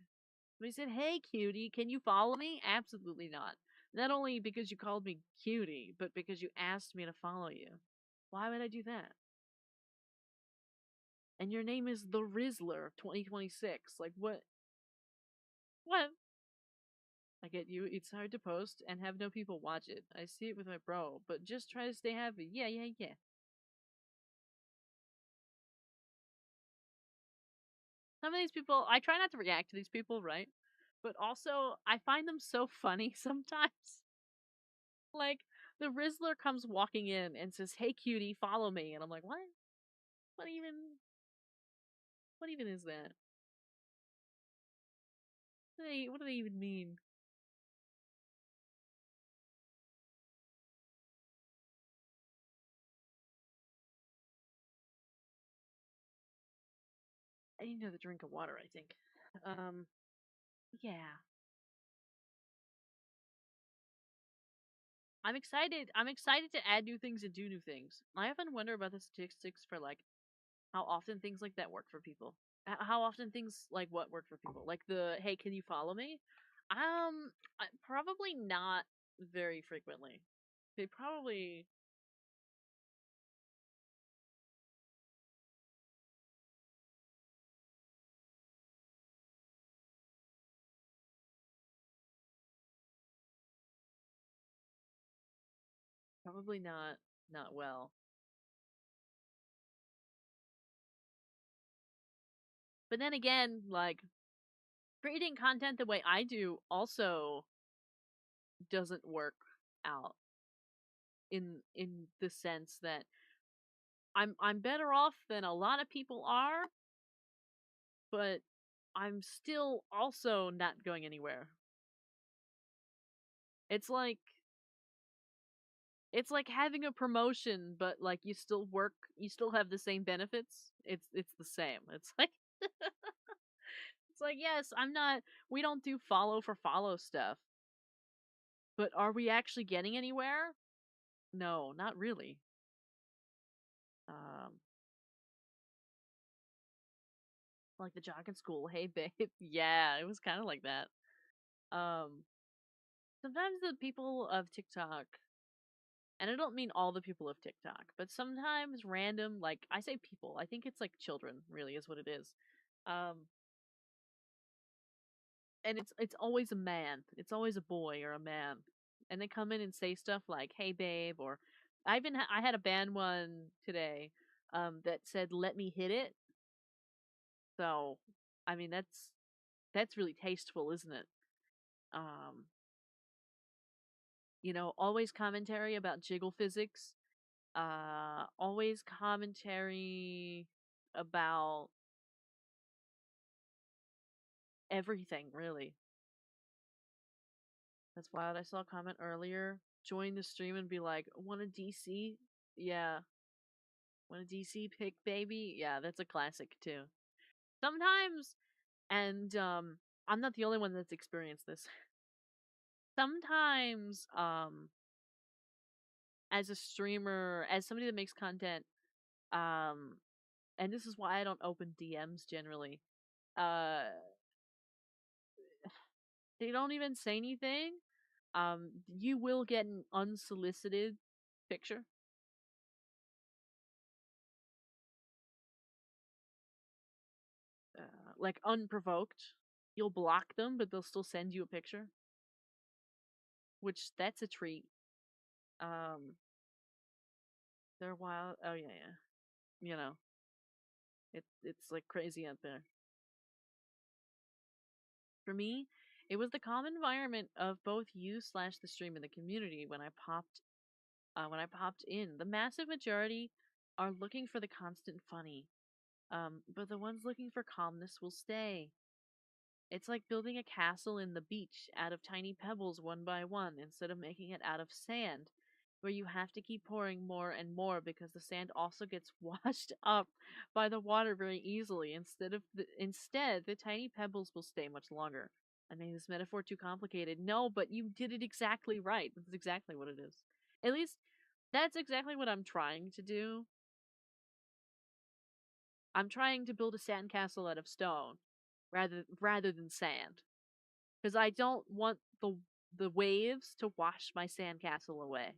Somebody said, "Hey, cutie, can you follow me?" Absolutely not. Not only because you called me cutie, but because you asked me to follow you. Why would I do that? And your name is the Rizzler 2026. Like, what? What? I get you. It's hard to post and have no people watch it. I see it with my bro, but just try to stay happy. Yeah, yeah, yeah. Some of these people, I try not to react to these people, right? But also, I find them so funny sometimes. Like, the Rizzler comes walking in and says, "Hey, cutie, follow me," and I'm like, "What? What even? What even is that? What do they even mean?" I need another drink of water, I think. Um, yeah. I'm excited. I'm excited to add new things and do new things. I often wonder about the statistics for like how often things like that work for people. How often things like what work for people? Like the "Hey, can you follow me?" Probably not very frequently. They probably not well. But then again, like creating content the way I do also doesn't work out in the sense that I'm better off than a lot of people are, but I'm still also not going anywhere. It's like it's like having a promotion, but like you still work, you still have the same benefits. It's the same. It's like it's like yes, I'm not. We don't do follow for follow stuff, but are we actually getting anywhere? No, not really. Um, like the jock in school. Hey babe, yeah, it was kind of like that. Um, Sometimes the people of TikTok, and I don't mean all the people of TikTok, but sometimes random, like I say people, I think it's like children, really, is what it is. Um, and it's always a man. It's always a boy or a man, and they come in and say stuff like "Hey, babe," or I had a banned one today, that said "Let me hit it." So, I mean that's really tasteful, isn't it? Um, always commentary about jiggle physics. Always commentary about everything, really. That's wild. I saw a comment earlier. Join the stream and be like, want a DC? Yeah. Want a DC pick, baby? Yeah, that's a classic too. Sometimes, and I'm not the only one that's experienced this. Sometimes, as a streamer, as somebody that makes content, um, and this is why I don't open DMs generally. Uh, they don't even say anything. You will get an unsolicited picture. Like unprovoked. You'll block them, but they'll still send you a picture, which that's a treat. Um, they're wild. Oh yeah, yeah. You know, it's like crazy out there. For me, it was the calm environment of both you slash the stream and the community when I popped in. The massive majority are looking for the constant funny, but the ones looking for calmness will stay. It's like building a castle in the beach out of tiny pebbles one by one instead of making it out of sand, where you have to keep pouring more and more because the sand also gets washed up by the water very easily. Instead, the tiny pebbles will stay much longer. I made this metaphor too complicated. No, but you did it exactly right. That's exactly what it is. At least that's exactly what I'm trying to do. I'm trying to build a sandcastle out of stone rather than sand. Because I don't want the waves to wash my sandcastle away.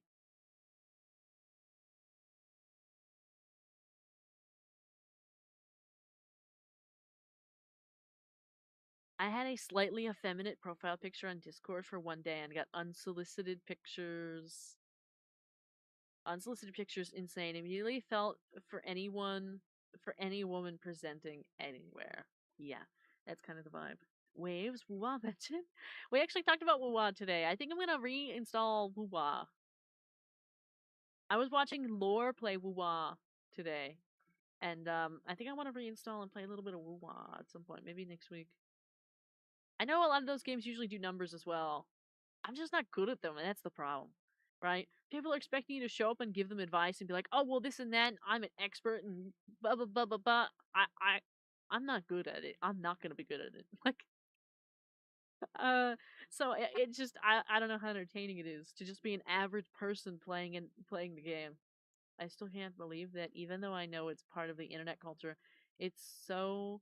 I had a slightly effeminate profile picture on Discord for one day and got unsolicited pictures. Unsolicited pictures, insane. Immediately felt for any woman presenting anywhere. Yeah, that's kind of the vibe. Waves, Wuwa mentioned. We actually talked about Wuwa today. I think I'm gonna reinstall Wuwa. I was watching Lore play Wuwa today. And I think I want to reinstall and play a little bit of Wuwa at some point, maybe next week. I know a lot of those games usually do numbers as well. I'm just not good at them, and that's the problem, right? People are expecting you to show up and give them advice and be like, "Oh, well, this and that. And I'm an expert and blah blah blah blah blah." I'm not good at it. I'm not gonna be good at it. Like, uh, so it just I don't know how entertaining it is to just be an average person playing the game. I still can't believe that even though I know it's part of the internet culture, it's so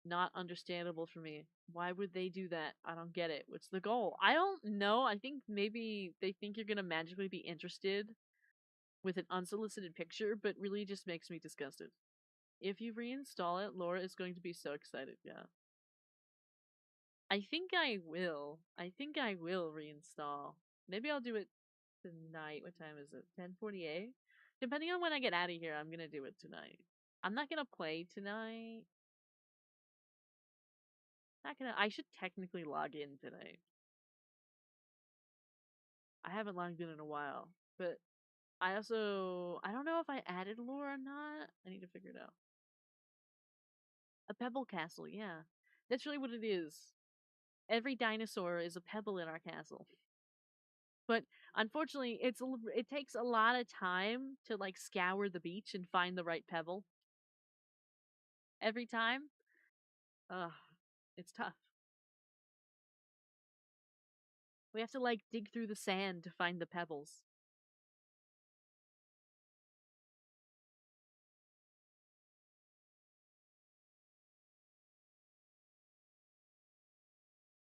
not understandable for me. Why would they do that? I don't get it. What's the goal? I don't know. I think maybe they think you're gonna magically be interested with an unsolicited picture, but really just makes me disgusted. If you reinstall it, Laura is going to be so excited. Yeah. I think I will. I think I will reinstall. Maybe I'll do it tonight. What time is it? 10:48. Depending on when I get out of here, I'm gonna do it tonight. I'm not gonna play tonight. Not gonna. I should technically log in tonight. I haven't logged in a while, but I don't know if I added lore or not. I need to figure it out. A pebble castle, yeah. That's really what it is. Every dinosaur is a pebble in our castle. But unfortunately, it takes a lot of time to like scour the beach and find the right pebble. Every time. Ugh, it's tough. We have to like dig through the sand to find the pebbles.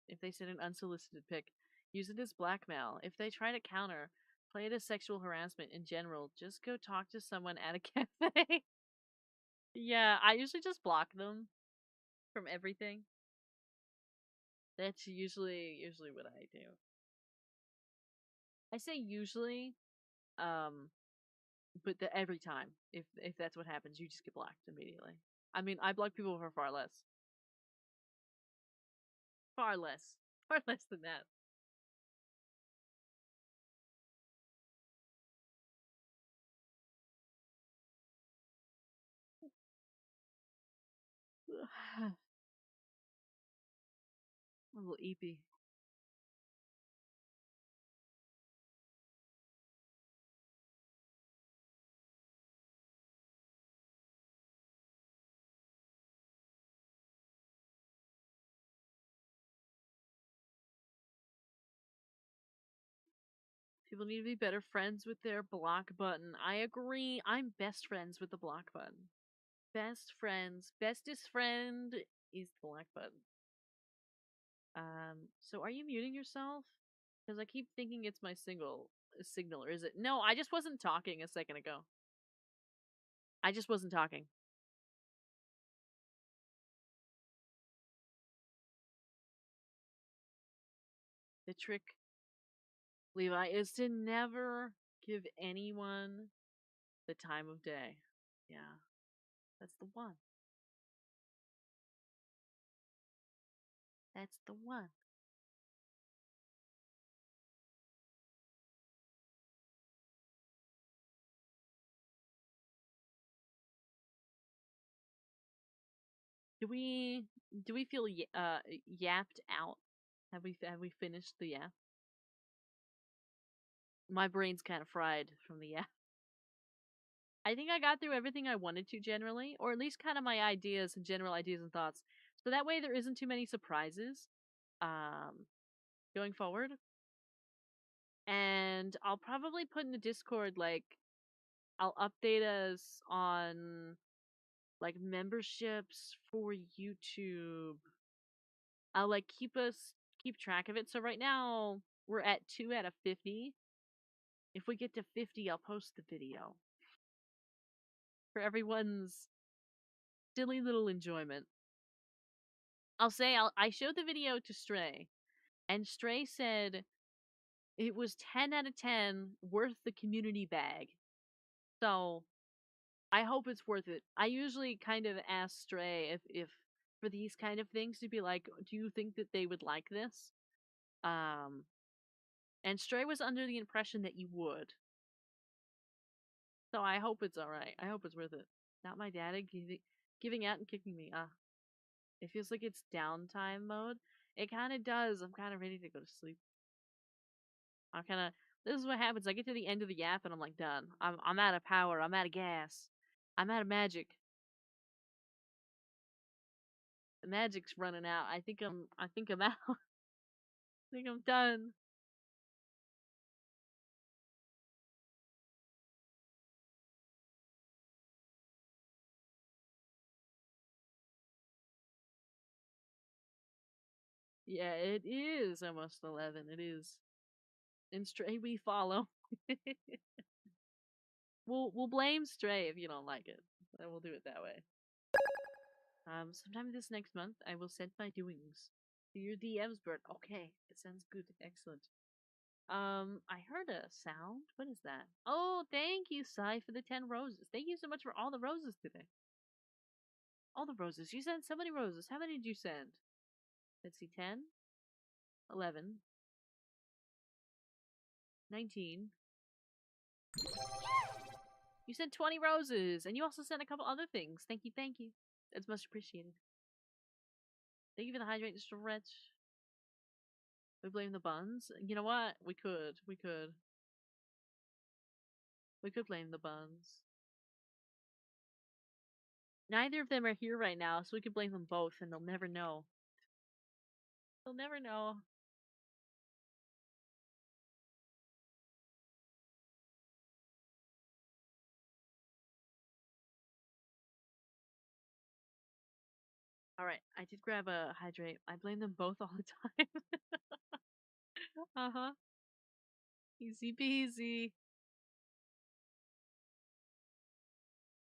If they send an unsolicited pic, use it as blackmail. If they try to counter, play it as sexual harassment in general. Just go talk to someone at a cafe. Yeah, I usually just block them from everything. That's usually what I do. I say usually, um, but every time, if that's what happens, you just get blocked immediately. I mean, I block people for far less, far less, far less than that. A little eepy. People need to be better friends with their block button. I agree. I'm best friends with the block button. Best friends. Bestest friend is the block button. So are you muting yourself? Because I keep thinking it's my signal, or is it? No, I just wasn't talking a second ago. I just wasn't talking. The trick, Levi, is to never give anyone the time of day. Yeah, that's the one. That's the one. Do we feel yapped out? Have we finished the yap? My brain's kind of fried from the yap. I think I got through everything I wanted to generally, or at least kind of my ideas and general ideas and thoughts. So that way there isn't too many surprises um going forward. And I'll probably put in the Discord like I'll update us on like memberships for YouTube. I'll like keep track of it. So right now we're at 2 out of 50. If we get to 50, I'll post the video for everyone's silly little enjoyment. I showed the video to Stray, and Stray said it was 10 out of 10, worth the community bag. So I hope it's worth it. I usually kind of ask Stray if for these kind of things to be like, do you think that they would like this? Um, and Stray was under the impression that you would. So I hope it's alright. I hope it's worth it. Not my data giving out and kicking me. It feels like it's downtime mode. It kind of does. I'm kind of ready to go to sleep. This is what happens. I get to the end of the yap and I'm like done. I'm out of power. I'm out of gas. I'm out of magic. The magic's running out. I think I'm out. I think I'm done. Yeah, it is almost 11. It is. And Stray we follow. We'll blame Stray if you don't like it. And we'll do it that way. Sometime this next month I will send my doings to your DMs, Bert. Okay, it sounds good. Excellent. I heard a sound. What is that? Oh, thank you, Sai, for the 10 roses. Thank you so much for all the roses today. All the roses. You sent so many roses. How many did you send? Let's see, 10, 11, 19, You sent 20 roses, and you also sent a couple other things. Thank you, thank you. It's much appreciated. Thank you for the hydrate stretch. We blame the buns. You know what? We could. We could. We could blame the buns. Neither of them are here right now, so we could blame them both, and they'll never know. They'll never know. Alright, I did grab a hydrate. I blame them both all the time. Uh-huh. Easy peasy.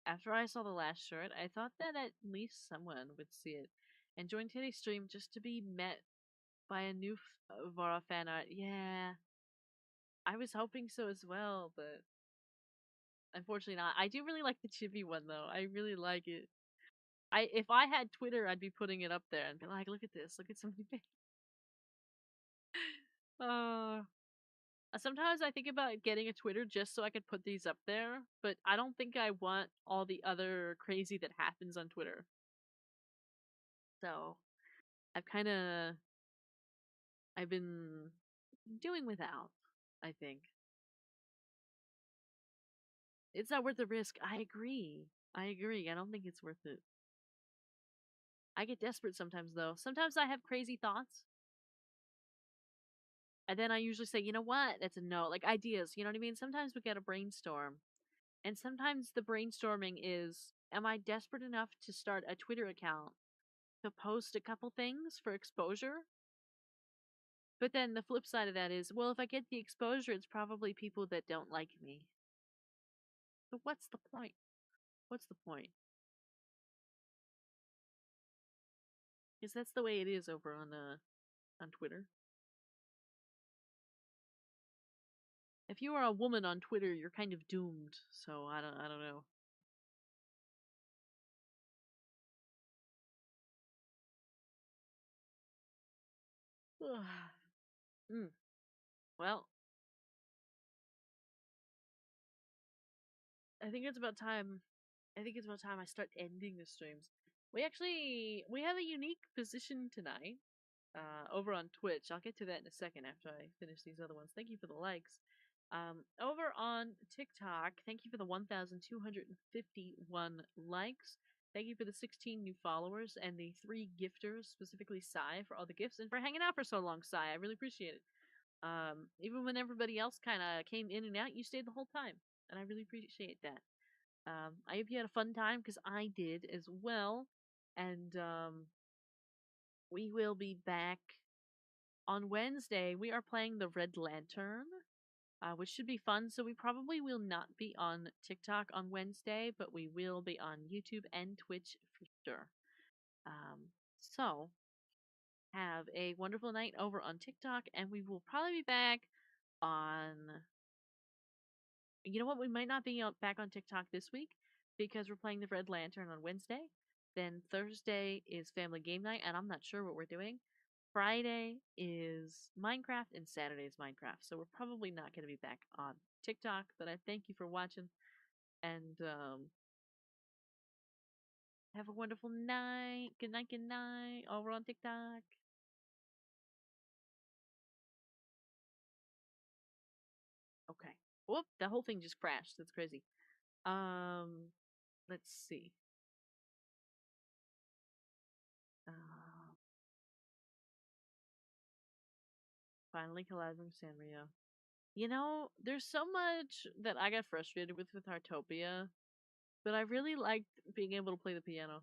After I saw the last shirt, I thought that at least someone would see it and join today's stream just to be met by a new Vara fan art. Yeah, I was hoping so as well, but unfortunately not. I do really like the chibi one though. I really like it. If I had Twitter, I'd be putting it up there and be like, look at this, look at somebody. uh, Sometimes I think about getting a Twitter just so I could put these up there, but I don't think I want all the other crazy that happens on Twitter. So I've been doing without, I think. It's not worth the risk. I agree. I agree. I don't think it's worth it. I get desperate sometimes though. Sometimes I have crazy thoughts. And then I usually say, you know what? That's a no. Like ideas, you know what I mean? Sometimes we get a brainstorm. And sometimes the brainstorming is, am I desperate enough to start a Twitter account to post a couple things for exposure? But then the flip side of that is, well, if I get the exposure, it's probably people that don't like me. So what's the point? What's the point? Because that's the way it is over on Twitter. If you are a woman on Twitter, you're kind of doomed. So I don't know. mm. Well, I think it's about time. I think it's about time I start ending the streams. We have a unique position tonight. Over on Twitch. I'll get to that in a second after I finish these other ones. Thank you for the likes. Over on TikTok, thank you for the 1,251 likes. Thank you for the 16 new followers and the 3 gifters, specifically Sai, for all the gifts and for hanging out for so long, Sai. I really appreciate it. Even when everybody else kind of came in and out, you stayed the whole time, and I really appreciate that. I hope you had a fun time because I did as well, and we will be back on Wednesday. We are playing the Red Lantern, which should be fun. So we probably will not be on TikTok on Wednesday, but we will be on YouTube and Twitch for sure. So have a wonderful night over on TikTok, and we will probably be back on. You know what? We might not be back on TikTok this week because we're playing the Red Lantern on Wednesday. Then Thursday is family game night, and I'm not sure what we're doing. Friday is Minecraft and Saturday is Minecraft. So we're probably not going to be back on TikTok, but I thank you for watching and have a wonderful night. Good night, good night. Over on TikTok. Okay. Whoop, that whole thing just crashed. That's crazy. Let's see. Finally collabing with Sanrio. You know, there's so much that I got frustrated with Hartopia, but I really liked being able to play the piano.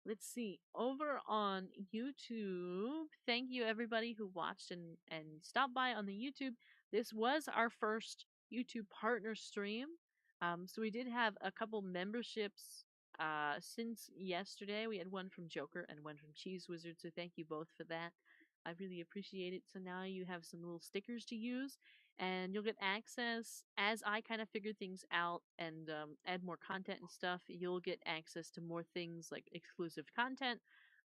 Let's see. Over on YouTube, thank you everybody who watched and stopped by on the YouTube. This was our first YouTube partner stream. So we did have a couple memberships since yesterday. We had one from Joker and one from Cheese Wizard, so thank you both for that. I really appreciate it. So now you have some little stickers to use, and you'll get access as I kind of figure things out and add more content and stuff. You'll get access to more things like exclusive content,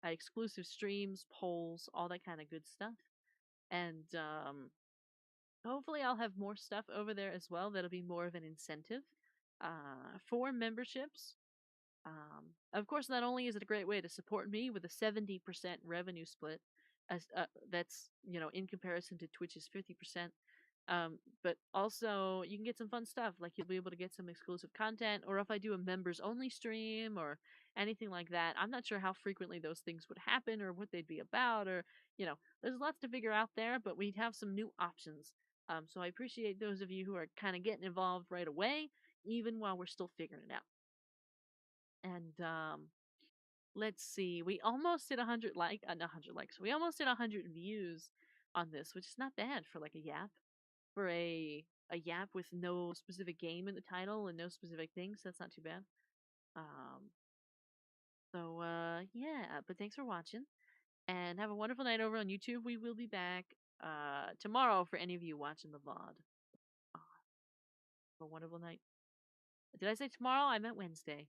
exclusive streams, polls, all that kind of good stuff. And hopefully I'll have more stuff over there as well that'll be more of an incentive for memberships. Of course, not only is it a great way to support me with a 70% revenue split, as that's in comparison to Twitch's 50%. But also you can get some fun stuff, like you'll be able to get some exclusive content, or if I do a members only stream or anything like that. I'm not sure how frequently those things would happen or what they'd be about, or there's lots to figure out there, but we'd have some new options. So I appreciate those of you who are kind of getting involved right away, even while we're still figuring it out. And let's see, we almost hit 100 not 100 likes. We almost hit 100 views on this, which is not bad for like a yap, for a yap with no specific game in the title and no specific things. That's not too bad. Um, yeah, but thanks for watching and have a wonderful night over on YouTube. We will be back tomorrow for any of you watching the VOD. Have a wonderful night. Did I say tomorrow? I meant Wednesday.